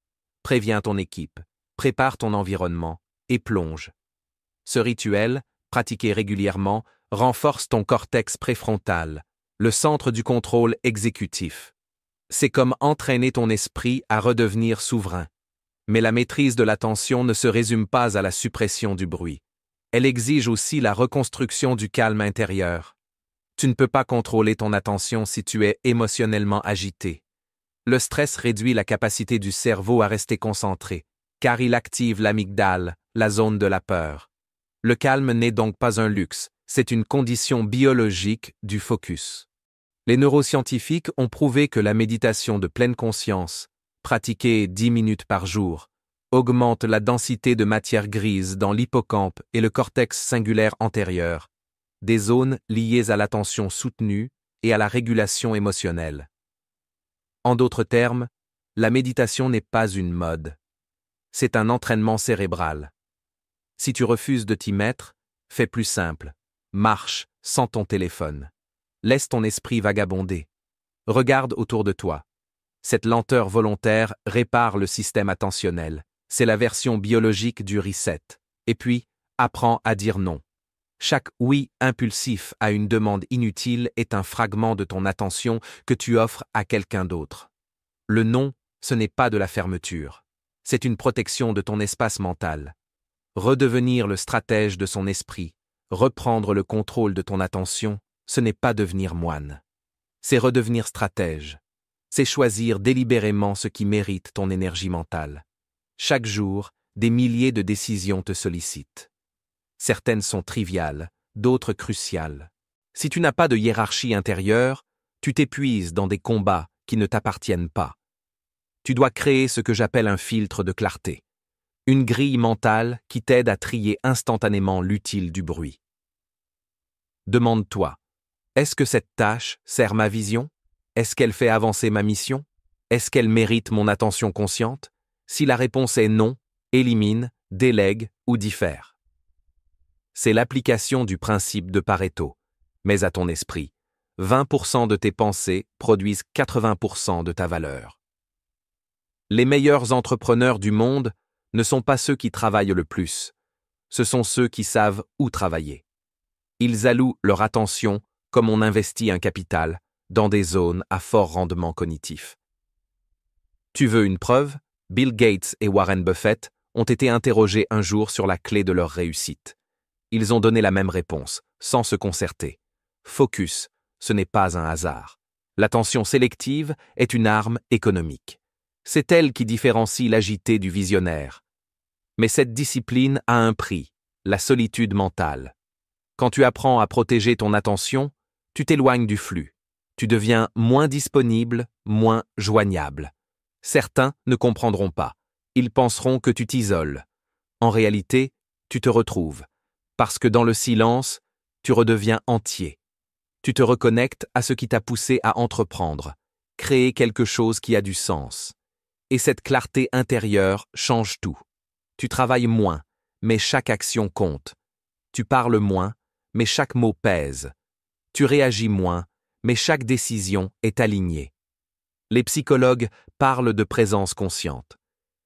Préviens ton équipe, prépare ton environnement et plonge. Ce rituel, pratiqué régulièrement, renforce ton cortex préfrontal, le centre du contrôle exécutif. C'est comme entraîner ton esprit à redevenir souverain. Mais la maîtrise de l'attention ne se résume pas à la suppression du bruit. Elle exige aussi la reconstruction du calme intérieur. Tu ne peux pas contrôler ton attention si tu es émotionnellement agité. Le stress réduit la capacité du cerveau à rester concentré, car il active l'amygdale, la zone de la peur. Le calme n'est donc pas un luxe, c'est une condition biologique du focus. Les neuroscientifiques ont prouvé que la méditation de pleine conscience, pratiquée 10 minutes par jour, augmente la densité de matière grise dans l'hippocampe et le cortex singulaire antérieur, des zones liées à l'attention soutenue et à la régulation émotionnelle. En d'autres termes, la méditation n'est pas une mode. C'est un entraînement cérébral. Si tu refuses de t'y mettre, fais plus simple. Marche sans ton téléphone. Laisse ton esprit vagabonder. Regarde autour de toi. Cette lenteur volontaire répare le système attentionnel. C'est la version biologique du reset. Et puis, apprends à dire non. Chaque oui impulsif à une demande inutile est un fragment de ton attention que tu offres à quelqu'un d'autre. Le non, ce n'est pas de la fermeture. C'est une protection de ton espace mental. Redevenir le stratège de son esprit, reprendre le contrôle de ton attention, ce n'est pas devenir moine. C'est redevenir stratège. C'est choisir délibérément ce qui mérite ton énergie mentale. Chaque jour, des milliers de décisions te sollicitent. Certaines sont triviales, d'autres cruciales. Si tu n'as pas de hiérarchie intérieure, tu t'épuises dans des combats qui ne t'appartiennent pas. Tu dois créer ce que j'appelle un filtre de clarté. Une grille mentale qui t'aide à trier instantanément l'utile du bruit. Demande-toi, est-ce que cette tâche sert ma vision? Est-ce qu'elle fait avancer ma mission? Est-ce qu'elle mérite mon attention consciente? Si la réponse est non, élimine, délègue ou diffère. C'est l'application du principe de Pareto. Mais à ton esprit, 20% de tes pensées produisent 80% de ta valeur. Les meilleurs entrepreneurs du monde ne sont pas ceux qui travaillent le plus. Ce sont ceux qui savent où travailler. Ils allouent leur attention, comme on investit un capital, dans des zones à fort rendement cognitif. Tu veux une preuve? Bill Gates et Warren Buffett ont été interrogés un jour sur la clé de leur réussite. Ils ont donné la même réponse, sans se concerter. Focus, ce n'est pas un hasard. L'attention sélective est une arme économique. C'est elle qui différencie l'agité du visionnaire. Mais cette discipline a un prix, la solitude mentale. Quand tu apprends à protéger ton attention, tu t'éloignes du flux. Tu deviens moins disponible, moins joignable. Certains ne comprendront pas. Ils penseront que tu t'isoles. En réalité, tu te retrouves. Parce que dans le silence, tu redeviens entier. Tu te reconnectes à ce qui t'a poussé à entreprendre, créer quelque chose qui a du sens. Et cette clarté intérieure change tout. Tu travailles moins, mais chaque action compte. Tu parles moins, mais chaque mot pèse. Tu réagis moins, mais chaque décision est alignée. Les psychologues parlent de présence consciente.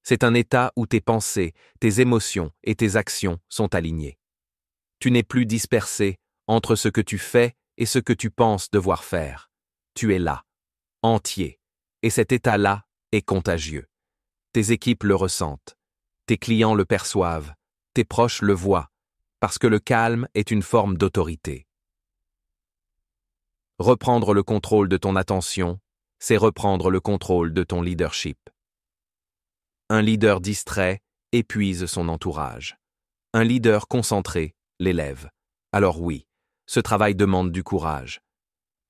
C'est un état où tes pensées, tes émotions et tes actions sont alignées. Tu n'es plus dispersé entre ce que tu fais et ce que tu penses devoir faire. Tu es là, entier, et cet état-là est contagieux. Tes équipes le ressentent, tes clients le perçoivent, tes proches le voient, parce que le calme est une forme d'autorité. Reprendre le contrôle de ton attention, c'est reprendre le contrôle de ton leadership. Un leader distrait épuise son entourage. Un leader concentré l'élève. Alors oui, ce travail demande du courage.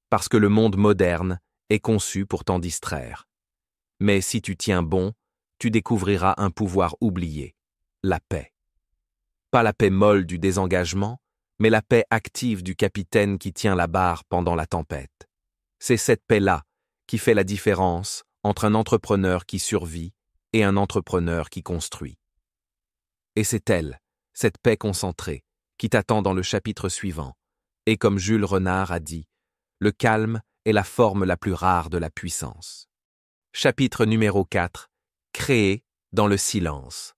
Parce que le monde moderne est conçu pour t'en distraire. Mais si tu tiens bon, tu découvriras un pouvoir oublié, la paix. Pas la paix molle du désengagement, mais la paix active du capitaine qui tient la barre pendant la tempête. C'est cette paix-là qui fait la différence entre un entrepreneur qui survit et un entrepreneur qui construit. Et c'est elle, cette paix concentrée, qui t'attend dans le chapitre suivant. Et comme Jules Renard a dit, le calme est la forme la plus rare de la puissance. Chapitre numéro 4. Créer dans le silence.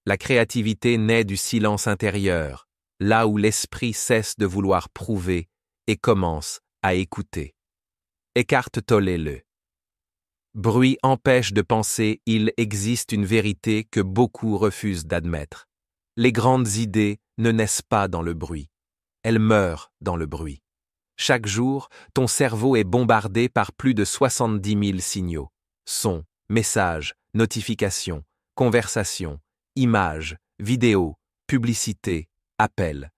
La créativité naît du silence intérieur, là où l'esprit cesse de vouloir prouver et commence à écouter. Eckhart Tolle. Bruit empêche de penser, il existe une vérité que beaucoup refusent d'admettre. Les grandes idées ne naissent pas dans le bruit. Elles meurent dans le bruit. Chaque jour, ton cerveau est bombardé par plus de 70 000 signaux. Sons, messages, notifications, conversations, images, vidéos, publicités, appels.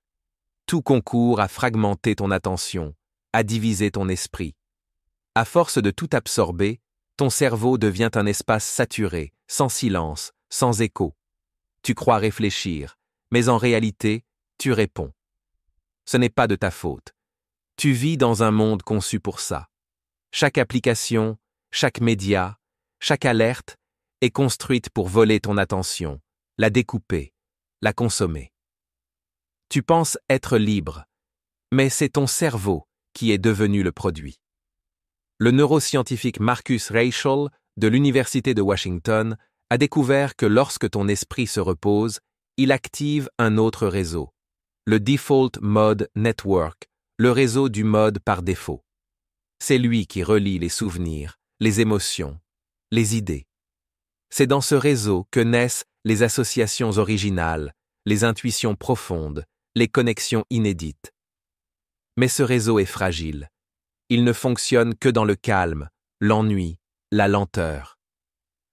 Tout concourt à fragmenter ton attention, à diviser ton esprit. À force de tout absorber, ton cerveau devient un espace saturé, sans silence, sans écho. Tu crois réfléchir, mais en réalité, tu réponds. Ce n'est pas de ta faute. Tu vis dans un monde conçu pour ça. Chaque application, chaque média, chaque alerte est construite pour voler ton attention, la découper, la consommer. Tu penses être libre, mais c'est ton cerveau qui est devenu le produit. Le neuroscientifique Marcus Raichle de l'Université de Washington a découvert que lorsque ton esprit se repose, il active un autre réseau, le Default Mode Network, le réseau du mode par défaut. C'est lui qui relie les souvenirs, les émotions, les idées. C'est dans ce réseau que naissent les associations originales, les intuitions profondes, les connexions inédites. Mais ce réseau est fragile. Il ne fonctionne que dans le calme, l'ennui, la lenteur.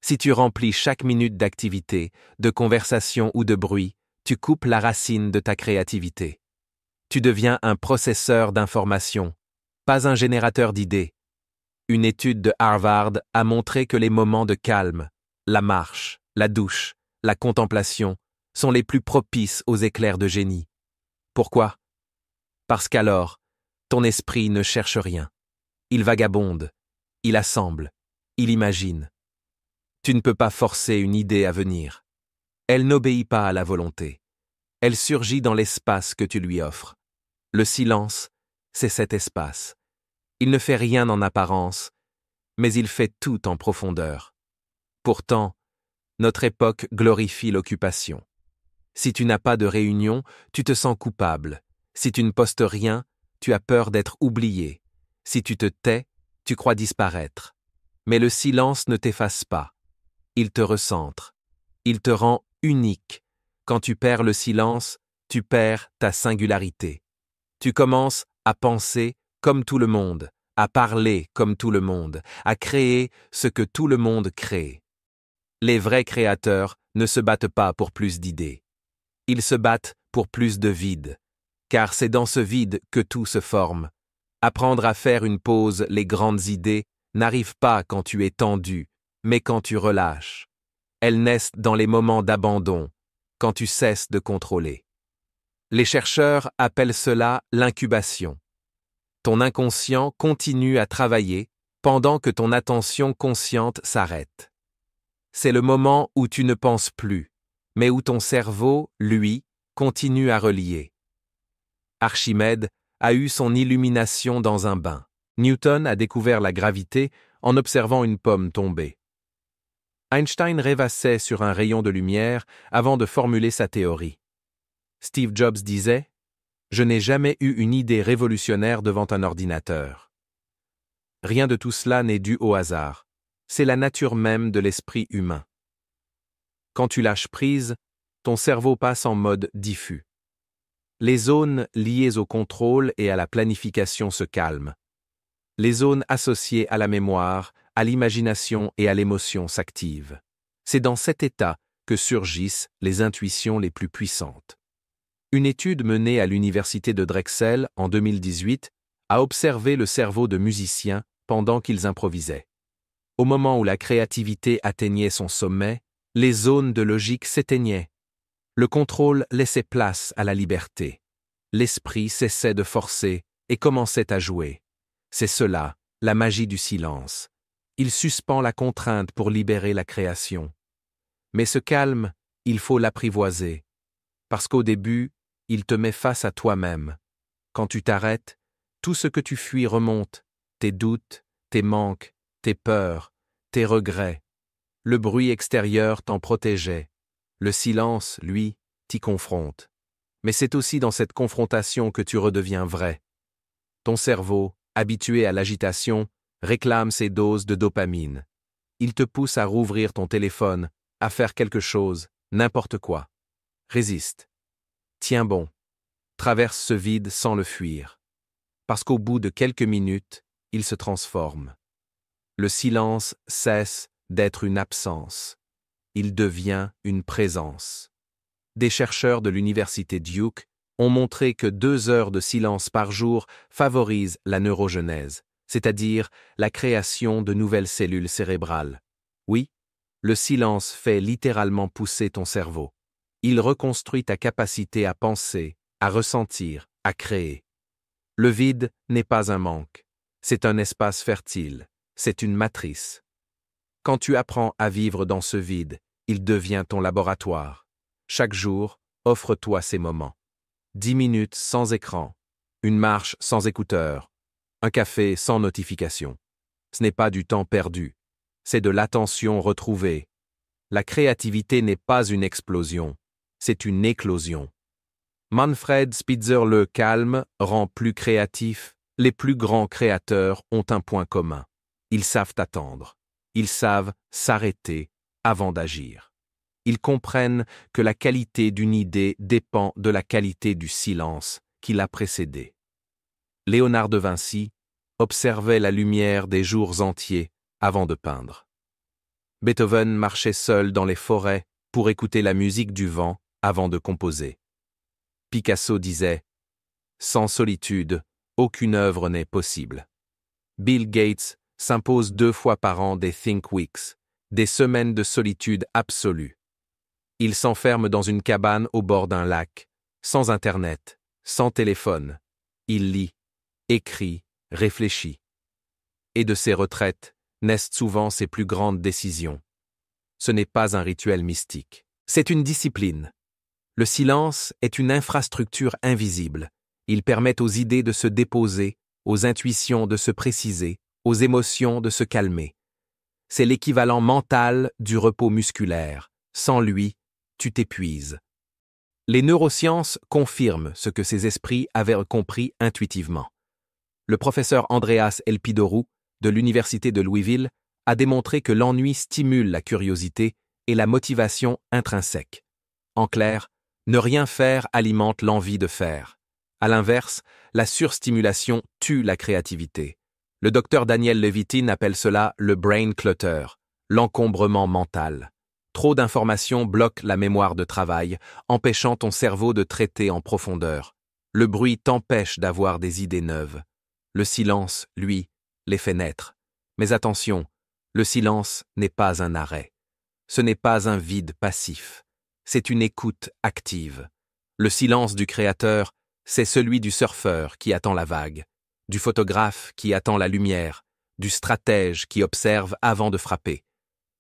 Si tu remplis chaque minute d'activité, de conversation ou de bruit, tu coupes la racine de ta créativité. Tu deviens un processeur d'informations, pas un générateur d'idées. Une étude de Harvard a montré que les moments de calme, la marche, la douche, la contemplation, sont les plus propices aux éclairs de génie. Pourquoi? Parce qu'alors, ton esprit ne cherche rien. Il vagabonde, il assemble, il imagine. Tu ne peux pas forcer une idée à venir. Elle n'obéit pas à la volonté. Elle surgit dans l'espace que tu lui offres. Le silence, c'est cet espace. Il ne fait rien en apparence, mais il fait tout en profondeur. Pourtant, notre époque glorifie l'occupation. Si tu n'as pas de réunion, tu te sens coupable. Si tu ne postes rien, tu as peur d'être oublié. Si tu te tais, tu crois disparaître. Mais le silence ne t'efface pas. Il te recentre. Il te rend unique. Quand tu perds le silence, tu perds ta singularité. Tu commences à penser comme tout le monde, à parler comme tout le monde, à créer ce que tout le monde crée. Les vrais créateurs ne se battent pas pour plus d'idées. Ils se battent pour plus de vide, car c'est dans ce vide que tout se forme. Apprendre à faire une pause, les grandes idées, n'arrivent pas quand tu es tendu, mais quand tu relâches. Elles naissent dans les moments d'abandon, quand tu cesses de contrôler. Les chercheurs appellent cela l'incubation. Ton inconscient continue à travailler pendant que ton attention consciente s'arrête. C'est le moment où tu ne penses plus, mais où ton cerveau, lui, continue à relier. Archimède a eu son illumination dans un bain. Newton a découvert la gravité en observant une pomme tomber. Einstein rêvassait sur un rayon de lumière avant de formuler sa théorie. Steve Jobs disait « Je n'ai jamais eu une idée révolutionnaire devant un ordinateur. » Rien de tout cela n'est dû au hasard. C'est la nature même de l'esprit humain. Quand tu lâches prise, ton cerveau passe en mode diffus. Les zones liées au contrôle et à la planification se calment. Les zones associées à la mémoire, à l'imagination et à l'émotion s'activent. C'est dans cet état que surgissent les intuitions les plus puissantes. Une étude menée à l'université de Drexel en 2018 a observé le cerveau de musiciens pendant qu'ils improvisaient. Au moment où la créativité atteignait son sommet, les zones de logique s'éteignaient. Le contrôle laissait place à la liberté. L'esprit cessait de forcer et commençait à jouer. C'est cela, la magie du silence. Il suspend la contrainte pour libérer la création. Mais ce calme, il faut l'apprivoiser. Parce qu'au début, il te met face à toi-même. Quand tu t'arrêtes, tout ce que tu fuis remonte, tes doutes, tes manques, tes peurs, tes regrets. Le bruit extérieur t'en protégeait. Le silence, lui, t'y confronte. Mais c'est aussi dans cette confrontation que tu redeviens vrai. Ton cerveau, habitué à l'agitation, réclame ses doses de dopamine. Il te pousse à rouvrir ton téléphone, à faire quelque chose, n'importe quoi. Résiste. Tiens bon. Traverse ce vide sans le fuir. Parce qu'au bout de quelques minutes, il se transforme. Le silence cesse d'être une absence. Il devient une présence. Des chercheurs de l'université Duke ont montré que 2 heures de silence par jour favorisent la neurogenèse, c'est-à-dire la création de nouvelles cellules cérébrales. Oui, le silence fait littéralement pousser ton cerveau. Il reconstruit ta capacité à penser, à ressentir, à créer. Le vide n'est pas un manque, c'est un espace fertile, c'est une matrice. Quand tu apprends à vivre dans ce vide, il devient ton laboratoire. Chaque jour, offre-toi ces moments. 10 minutes sans écran, une marche sans écouteurs, un café sans notification. Ce n'est pas du temps perdu, c'est de l'attention retrouvée. La créativité n'est pas une explosion, c'est une éclosion. Manfred Spitzer le calme rend plus créatif. Les plus grands créateurs ont un point commun. Ils savent attendre. Ils savent s'arrêter avant d'agir. Ils comprennent que la qualité d'une idée dépend de la qualité du silence qui l'a précédée. Léonard de Vinci observait la lumière des jours entiers avant de peindre. Beethoven marchait seul dans les forêts pour écouter la musique du vent avant de composer. Picasso disait « Sans solitude, aucune œuvre n'est possible ». Bill Gates s'impose 2 fois par an des Think Weeks, des semaines de solitude absolue. Il s'enferme dans une cabane au bord d'un lac, sans Internet, sans téléphone. Il lit, écrit, réfléchit. Et de ces retraites naissent souvent ses plus grandes décisions. Ce n'est pas un rituel mystique, c'est une discipline. Le silence est une infrastructure invisible. Il permet aux idées de se déposer, aux intuitions de se préciser, aux émotions de se calmer. C'est l'équivalent mental du repos musculaire. Sans lui, tu t'épuises. Les neurosciences confirment ce que ces esprits avaient compris intuitivement. Le professeur Andreas Elpidorou, de l'Université de Louisville, a démontré que l'ennui stimule la curiosité et la motivation intrinsèque. En clair, ne rien faire alimente l'envie de faire. À l'inverse, la surstimulation tue la créativité. Le docteur Daniel Levitin appelle cela le brain clutter, l'encombrement mental. Trop d'informations bloquent la mémoire de travail, empêchant ton cerveau de traiter en profondeur. Le bruit t'empêche d'avoir des idées neuves. Le silence, lui, les fait naître. Mais attention, le silence n'est pas un arrêt. Ce n'est pas un vide passif. C'est une écoute active. Le silence du créateur, c'est celui du surfeur qui attend la vague, du photographe qui attend la lumière, du stratège qui observe avant de frapper.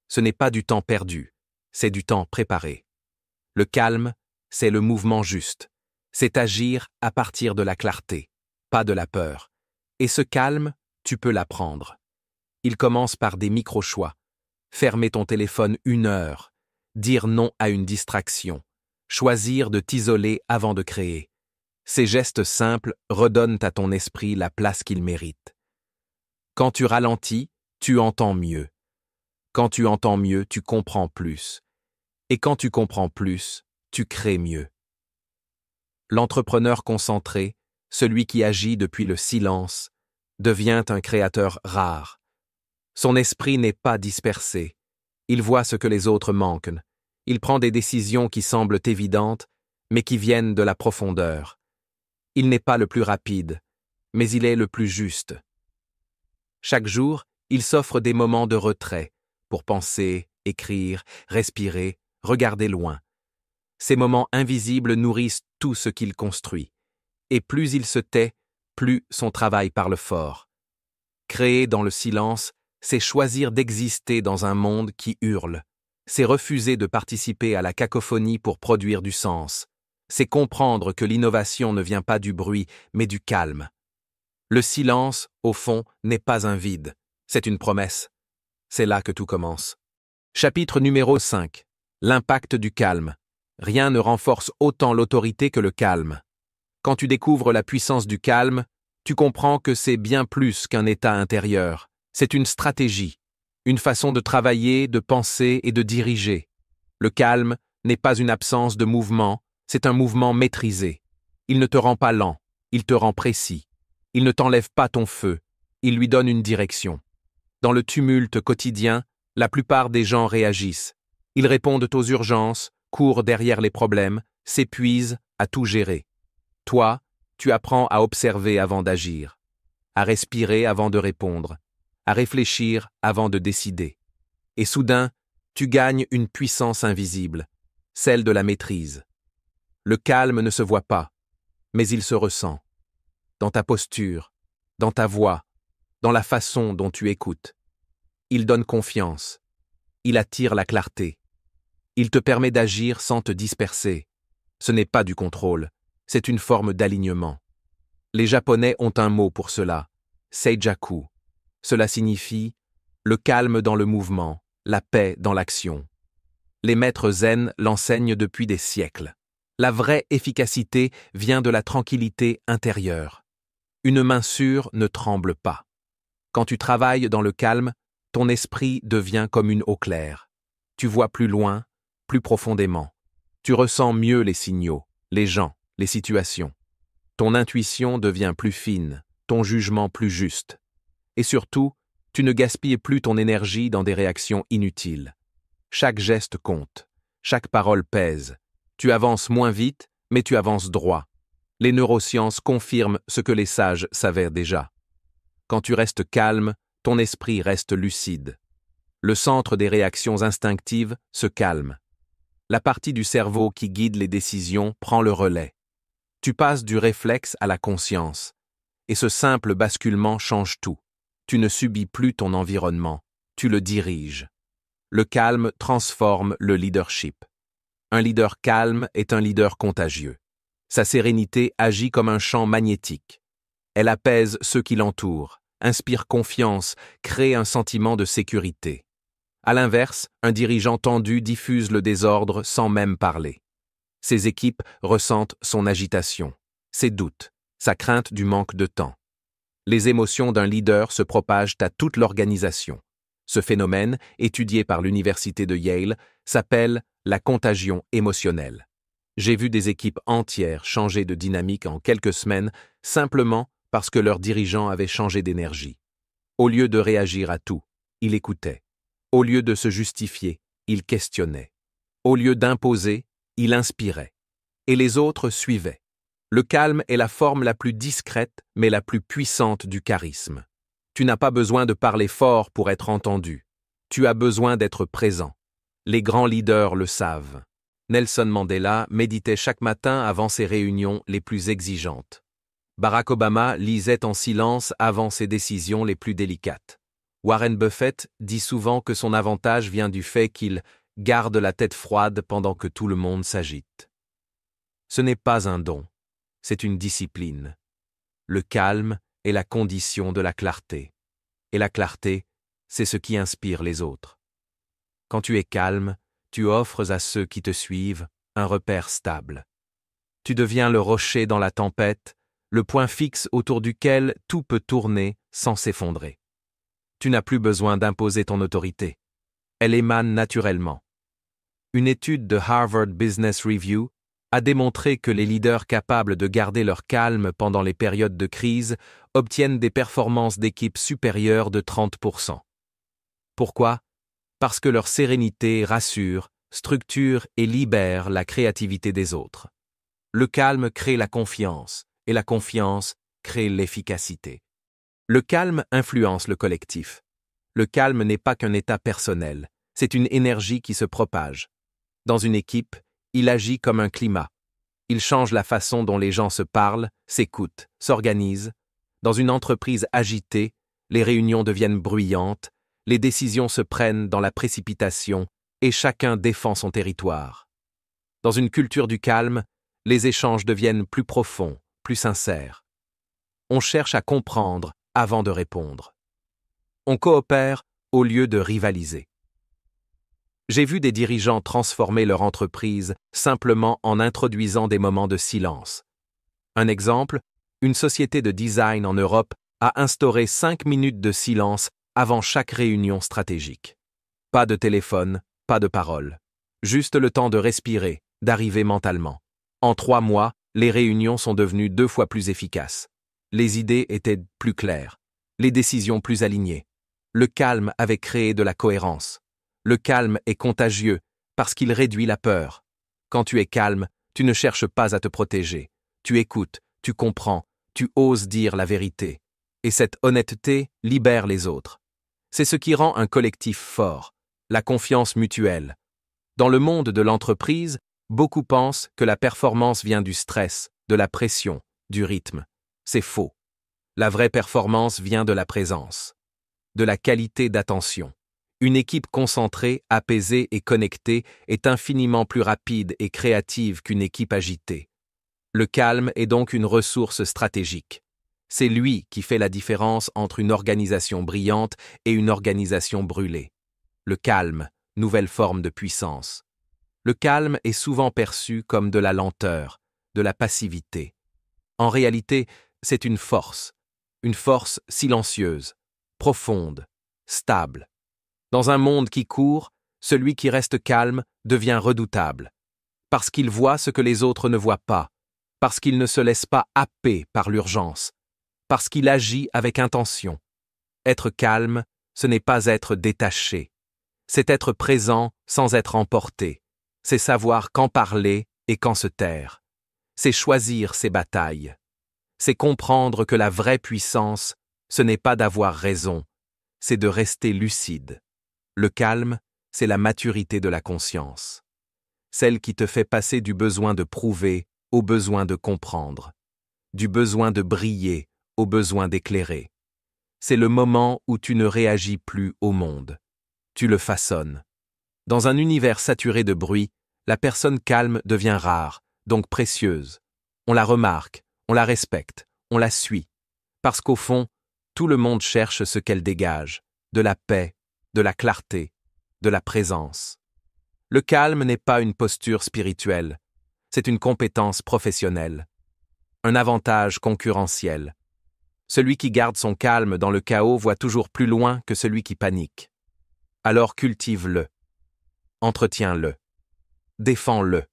Ce n'est pas du temps perdu, c'est du temps préparé. Le calme, c'est le mouvement juste. C'est agir à partir de la clarté, pas de la peur. Et ce calme, tu peux l'apprendre. Il commence par des micro-choix. Fermer ton téléphone 1 heure. Dire non à une distraction. Choisir de t'isoler avant de créer. Ces gestes simples redonnent à ton esprit la place qu'il mérite. Quand tu ralentis, tu entends mieux. Quand tu entends mieux, tu comprends plus. Et quand tu comprends plus, tu crées mieux. L'entrepreneur concentré, celui qui agit depuis le silence, devient un créateur rare. Son esprit n'est pas dispersé. Il voit ce que les autres manquent. Il prend des décisions qui semblent évidentes, mais qui viennent de la profondeur. Il n'est pas le plus rapide, mais il est le plus juste. Chaque jour, il s'offre des moments de retrait pour penser, écrire, respirer, regarder loin. Ces moments invisibles nourrissent tout ce qu'il construit. Et plus il se tait, plus son travail parle fort. Créer dans le silence, c'est choisir d'exister dans un monde qui hurle. C'est refuser de participer à la cacophonie pour produire du sens. C'est comprendre que l'innovation ne vient pas du bruit, mais du calme. Le silence, au fond, n'est pas un vide. C'est une promesse. C'est là que tout commence. Chapitre numéro 5. L'impact du calme. Rien ne renforce autant l'autorité que le calme. Quand tu découvres la puissance du calme, tu comprends que c'est bien plus qu'un état intérieur. C'est une stratégie, une façon de travailler, de penser et de diriger. Le calme n'est pas une absence de mouvement, c'est un mouvement maîtrisé. Il ne te rend pas lent, il te rend précis. Il ne t'enlève pas ton feu, il lui donne une direction. Dans le tumulte quotidien, la plupart des gens réagissent. Ils répondent aux urgences, courent derrière les problèmes, s'épuisent à tout gérer. Toi, tu apprends à observer avant d'agir, à respirer avant de répondre, à réfléchir avant de décider. Et soudain, tu gagnes une puissance invisible, celle de la maîtrise. Le calme ne se voit pas, mais il se ressent. Dans ta posture, dans ta voix, dans la façon dont tu écoutes. Il donne confiance. Il attire la clarté. Il te permet d'agir sans te disperser. Ce n'est pas du contrôle, c'est une forme d'alignement. Les Japonais ont un mot pour cela, seijaku. Cela signifie le calme dans le mouvement, la paix dans l'action. Les maîtres zen l'enseignent depuis des siècles. La vraie efficacité vient de la tranquillité intérieure. Une main sûre ne tremble pas. Quand tu travailles dans le calme, ton esprit devient comme une eau claire. Tu vois plus loin, plus profondément. Tu ressens mieux les signaux, les gens, les situations. Ton intuition devient plus fine, ton jugement plus juste. Et surtout, tu ne gaspilles plus ton énergie dans des réactions inutiles. Chaque geste compte, chaque parole pèse. Tu avances moins vite, mais tu avances droit. Les neurosciences confirment ce que les sages savaient déjà. Quand tu restes calme, ton esprit reste lucide. Le centre des réactions instinctives se calme. La partie du cerveau qui guide les décisions prend le relais. Tu passes du réflexe à la conscience. Et ce simple basculement change tout. Tu ne subis plus ton environnement, tu le diriges. Le calme transforme le leadership. Un leader calme est un leader contagieux. Sa sérénité agit comme un champ magnétique. Elle apaise ceux qui l'entourent, inspire confiance, crée un sentiment de sécurité. À l'inverse, un dirigeant tendu diffuse le désordre sans même parler. Ses équipes ressentent son agitation, ses doutes, sa crainte du manque de temps. Les émotions d'un leader se propagent à toute l'organisation. Ce phénomène, étudié par l'université de Yale, s'appelle la contagion émotionnelle. J'ai vu des équipes entières changer de dynamique en quelques semaines simplement parce que leur dirigeant avait changé d'énergie. Au lieu de réagir à tout, il écoutait. Au lieu de se justifier, il questionnait. Au lieu d'imposer, il inspirait. Et les autres suivaient. Le calme est la forme la plus discrète, mais la plus puissante du charisme. Tu n'as pas besoin de parler fort pour être entendu. Tu as besoin d'être présent. Les grands leaders le savent. Nelson Mandela méditait chaque matin avant ses réunions les plus exigeantes. Barack Obama lisait en silence avant ses décisions les plus délicates. Warren Buffett dit souvent que son avantage vient du fait qu'il garde la tête froide pendant que tout le monde s'agite. Ce n'est pas un don, c'est une discipline. Le calme est la condition de la clarté. Et la clarté, c'est ce qui inspire les autres. Quand tu es calme, tu offres à ceux qui te suivent un repère stable. Tu deviens le rocher dans la tempête, le point fixe autour duquel tout peut tourner sans s'effondrer. Tu n'as plus besoin d'imposer ton autorité. Elle émane naturellement. Une étude de Harvard Business Review a démontré que les leaders capables de garder leur calme pendant les périodes de crise obtiennent des performances d'équipe supérieures de 30%. Pourquoi ? Parce que leur sérénité rassure, structure et libère la créativité des autres. Le calme crée la confiance, et la confiance crée l'efficacité. Le calme influence le collectif. Le calme n'est pas qu'un état personnel, c'est une énergie qui se propage. Dans une équipe, Il agit comme un climat. Il change la façon dont les gens se parlent, s'écoutent, s'organisent. Dans une entreprise agitée, les réunions deviennent bruyantes, les décisions se prennent dans la précipitation et chacun défend son territoire. Dans une culture du calme, les échanges deviennent plus profonds, plus sincères. On cherche à comprendre avant de répondre. On coopère au lieu de rivaliser. J'ai vu des dirigeants transformer leur entreprise simplement en introduisant des moments de silence. Un exemple, une société de design en Europe a instauré 5 minutes de silence avant chaque réunion stratégique. Pas de téléphone, pas de parole. Juste le temps de respirer, d'arriver mentalement. En 3 mois, les réunions sont devenues 2 fois plus efficaces. Les idées étaient plus claires, les décisions plus alignées. Le calme avait créé de la cohérence. Le calme est contagieux parce qu'il réduit la peur. Quand tu es calme, tu ne cherches pas à te protéger. Tu écoutes, tu comprends, tu oses dire la vérité. Et cette honnêteté libère les autres. C'est ce qui rend un collectif fort, la confiance mutuelle. Dans le monde de l'entreprise, beaucoup pensent que la performance vient du stress, de la pression, du rythme. C'est faux. La vraie performance vient de la présence, de la qualité d'attention. Une équipe concentrée, apaisée et connectée est infiniment plus rapide et créative qu'une équipe agitée. Le calme est donc une ressource stratégique. C'est lui qui fait la différence entre une organisation brillante et une organisation brûlée. Le calme, nouvelle forme de puissance. Le calme est souvent perçu comme de la lenteur, de la passivité. En réalité, c'est une force silencieuse, profonde, stable. Dans un monde qui court, celui qui reste calme devient redoutable, parce qu'il voit ce que les autres ne voient pas, parce qu'il ne se laisse pas happer par l'urgence, parce qu'il agit avec intention. Être calme, ce n'est pas être détaché, c'est être présent sans être emporté, c'est savoir quand parler et quand se taire, c'est choisir ses batailles, c'est comprendre que la vraie puissance, ce n'est pas d'avoir raison, c'est de rester lucide. Le calme, c'est la maturité de la conscience, celle qui te fait passer du besoin de prouver au besoin de comprendre, du besoin de briller au besoin d'éclairer. C'est le moment où tu ne réagis plus au monde, tu le façonnes. Dans un univers saturé de bruit, la personne calme devient rare, donc précieuse. On la remarque, on la respecte, on la suit, parce qu'au fond, tout le monde cherche ce qu'elle dégage, de la paix, de la clarté, de la présence. Le calme n'est pas une posture spirituelle, c'est une compétence professionnelle, un avantage concurrentiel. Celui qui garde son calme dans le chaos voit toujours plus loin que celui qui panique. Alors cultive-le, entretiens-le, défends-le.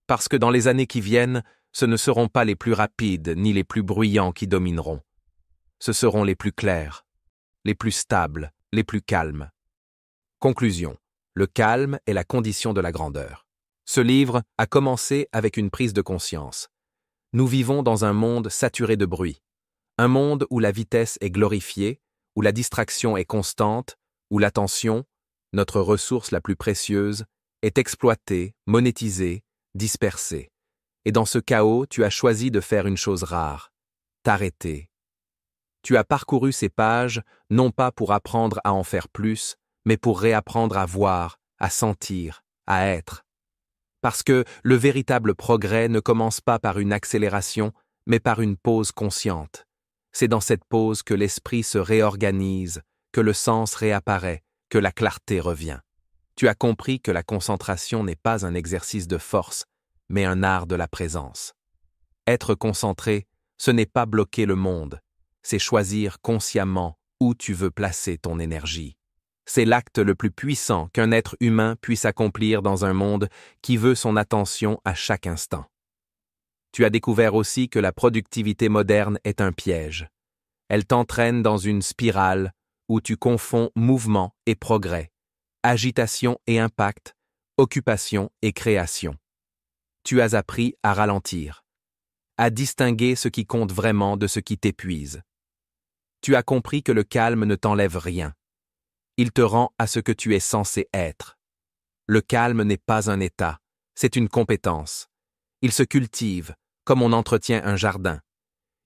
Parce que dans les années qui viennent, ce ne seront pas les plus rapides ni les plus bruyants qui domineront. Ce seront les plus clairs, les plus stables, les plus calmes. Conclusion. Le calme est la condition de la grandeur. Ce livre a commencé avec une prise de conscience. Nous vivons dans un monde saturé de bruit. Un monde où la vitesse est glorifiée, où la distraction est constante, où l'attention, notre ressource la plus précieuse, est exploitée, monétisée, dispersée. Et dans ce chaos, tu as choisi de faire une chose rare, t'arrêter. Tu as parcouru ces pages, non pas pour apprendre à en faire plus, mais pour réapprendre à voir, à sentir, à être. Parce que le véritable progrès ne commence pas par une accélération, mais par une pause consciente. C'est dans cette pause que l'esprit se réorganise, que le sens réapparaît, que la clarté revient. Tu as compris que la concentration n'est pas un exercice de force, mais un art de la présence. Être concentré, ce n'est pas bloquer le monde, c'est choisir consciemment où tu veux placer ton énergie. C'est l'acte le plus puissant qu'un être humain puisse accomplir dans un monde qui veut son attention à chaque instant. Tu as découvert aussi que la productivité moderne est un piège. Elle t'entraîne dans une spirale où tu confonds mouvement et progrès, agitation et impact, occupation et création. Tu as appris à ralentir, à distinguer ce qui compte vraiment de ce qui t'épuise. Tu as compris que le calme ne t'enlève rien. Il te rend à ce que tu es censé être. Le calme n'est pas un état, c'est une compétence. Il se cultive, comme on entretient un jardin.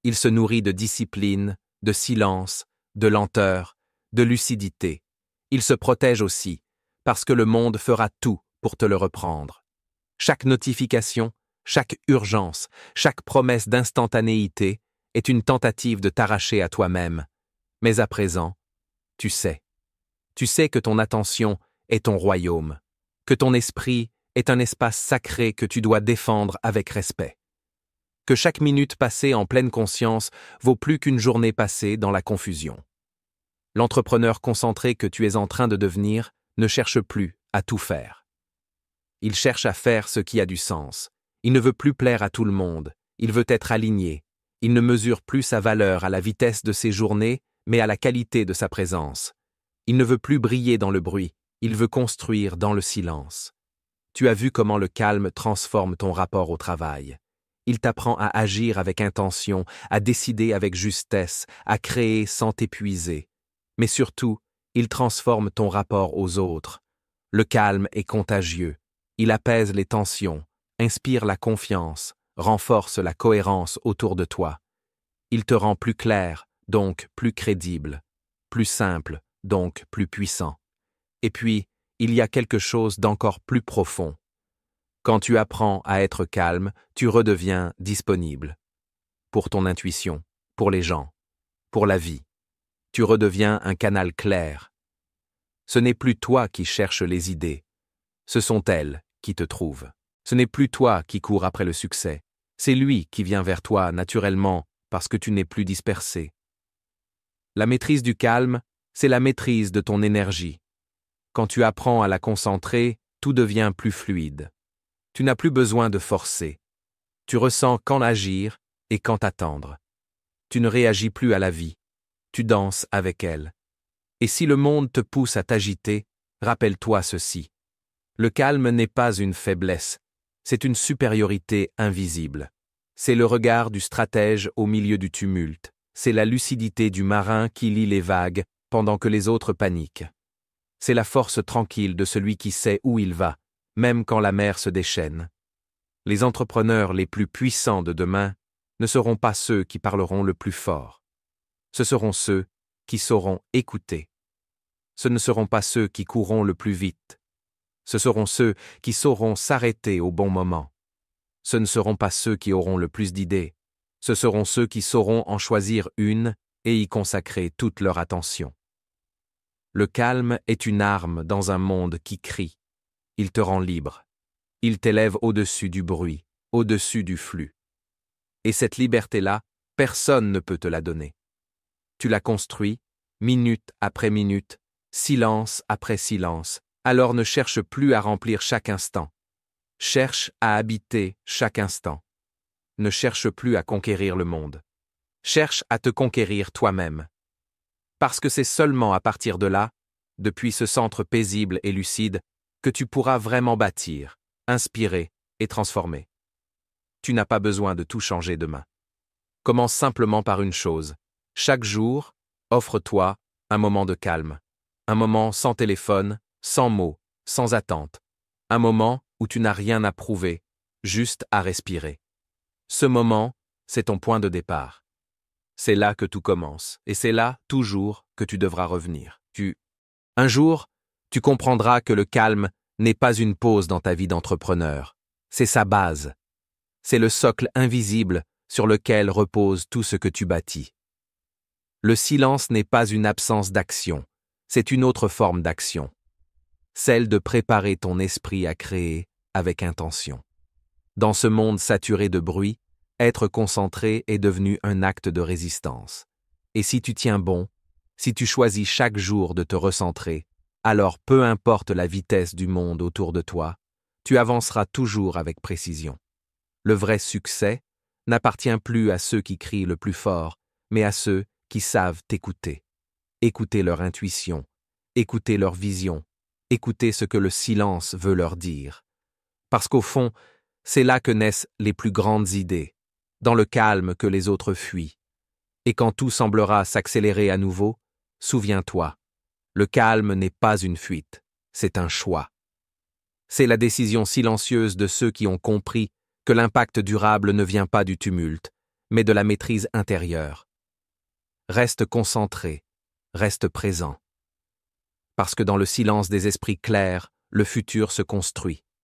Il se nourrit de discipline, de silence, de lenteur, de lucidité. Il se protège aussi, parce que le monde fera tout pour te le reprendre. Chaque notification, chaque urgence, chaque promesse d'instantanéité est une tentative de t'arracher à toi-même. Mais à présent, tu sais. Tu sais que ton attention est ton royaume, que ton esprit est un espace sacré que tu dois défendre avec respect. Que chaque minute passée en pleine conscience vaut plus qu'une journée passée dans la confusion. L'entrepreneur concentré que tu es en train de devenir ne cherche plus à tout faire. Il cherche à faire ce qui a du sens. Il ne veut plus plaire à tout le monde. Il veut être aligné. Il ne mesure plus sa valeur à la vitesse de ses journées, mais à la qualité de sa présence. Il ne veut plus briller dans le bruit. Il veut construire dans le silence. Tu as vu comment le calme transforme ton rapport au travail. Il t'apprend à agir avec intention, à décider avec justesse, à créer sans t'épuiser. Mais surtout, il transforme ton rapport aux autres. Le calme est contagieux. Il apaise les tensions, inspire la confiance, renforce la cohérence autour de toi. Il te rend plus clair, donc plus crédible, plus simple, donc plus puissant. Et puis, il y a quelque chose d'encore plus profond. Quand tu apprends à être calme, tu redeviens disponible. Pour ton intuition, pour les gens, pour la vie. Tu redeviens un canal clair. Ce n'est plus toi qui cherches les idées. Ce sont elles qui te trouvent. Ce n'est plus toi qui cours après le succès. C'est lui qui vient vers toi naturellement parce que tu n'es plus dispersé. La maîtrise du calme, c'est la maîtrise de ton énergie. Quand tu apprends à la concentrer, tout devient plus fluide. Tu n'as plus besoin de forcer. Tu ressens quand agir et quand attendre. Tu ne réagis plus à la vie. Tu danses avec elle. Et si le monde te pousse à t'agiter, rappelle-toi ceci. Le calme n'est pas une faiblesse, c'est une supériorité invisible. C'est le regard du stratège au milieu du tumulte. C'est la lucidité du marin qui lit les vagues pendant que les autres paniquent. C'est la force tranquille de celui qui sait où il va, même quand la mer se déchaîne. Les entrepreneurs les plus puissants de demain ne seront pas ceux qui parleront le plus fort. Ce seront ceux qui sauront écouter. Ce ne seront pas ceux qui courront le plus vite. Ce seront ceux qui sauront s'arrêter au bon moment. Ce ne seront pas ceux qui auront le plus d'idées. Ce seront ceux qui sauront en choisir une et y consacrer toute leur attention. Le calme est une arme dans un monde qui crie. Il te rend libre. Il t'élève au-dessus du bruit, au-dessus du flux. Et cette liberté-là, personne ne peut te la donner. Tu la construis, minute après minute, silence après silence, alors ne cherche plus à remplir chaque instant. Cherche à habiter chaque instant. Ne cherche plus à conquérir le monde. Cherche à te conquérir toi-même. Parce que c'est seulement à partir de là, depuis ce centre paisible et lucide, que tu pourras vraiment bâtir, inspirer et transformer. Tu n'as pas besoin de tout changer demain. Commence simplement par une chose. Chaque jour, offre-toi un moment de calme. Un moment sans téléphone, sans mots, sans attente. Un moment où tu n'as rien à prouver, juste à respirer. Ce moment, c'est ton point de départ. C'est là que tout commence, et c'est là, toujours, que tu devras revenir. Un jour, tu comprendras que le calme n'est pas une pause dans ta vie d'entrepreneur. C'est sa base. C'est le socle invisible sur lequel repose tout ce que tu bâtis. Le silence n'est pas une absence d'action, c'est une autre forme d'action. Celle de préparer ton esprit à créer avec intention. Dans ce monde saturé de bruit, être concentré est devenu un acte de résistance. Et si tu tiens bon, si tu choisis chaque jour de te recentrer, alors peu importe la vitesse du monde autour de toi, tu avanceras toujours avec précision. Le vrai succès n'appartient plus à ceux qui crient le plus fort, mais à ceux qui savent t'écouter. Écouter leur intuition, écouter leur vision, écouter ce que le silence veut leur dire. Parce qu'au fond, c'est là que naissent les plus grandes idées, dans le calme que les autres fuient. Et quand tout semblera s'accélérer à nouveau, souviens-toi, le calme n'est pas une fuite, c'est un choix. C'est la décision silencieuse de ceux qui ont compris que l'impact durable ne vient pas du tumulte, mais de la maîtrise intérieure. Reste concentré, reste présent. Parce que dans le silence des esprits clairs, le futur se construit.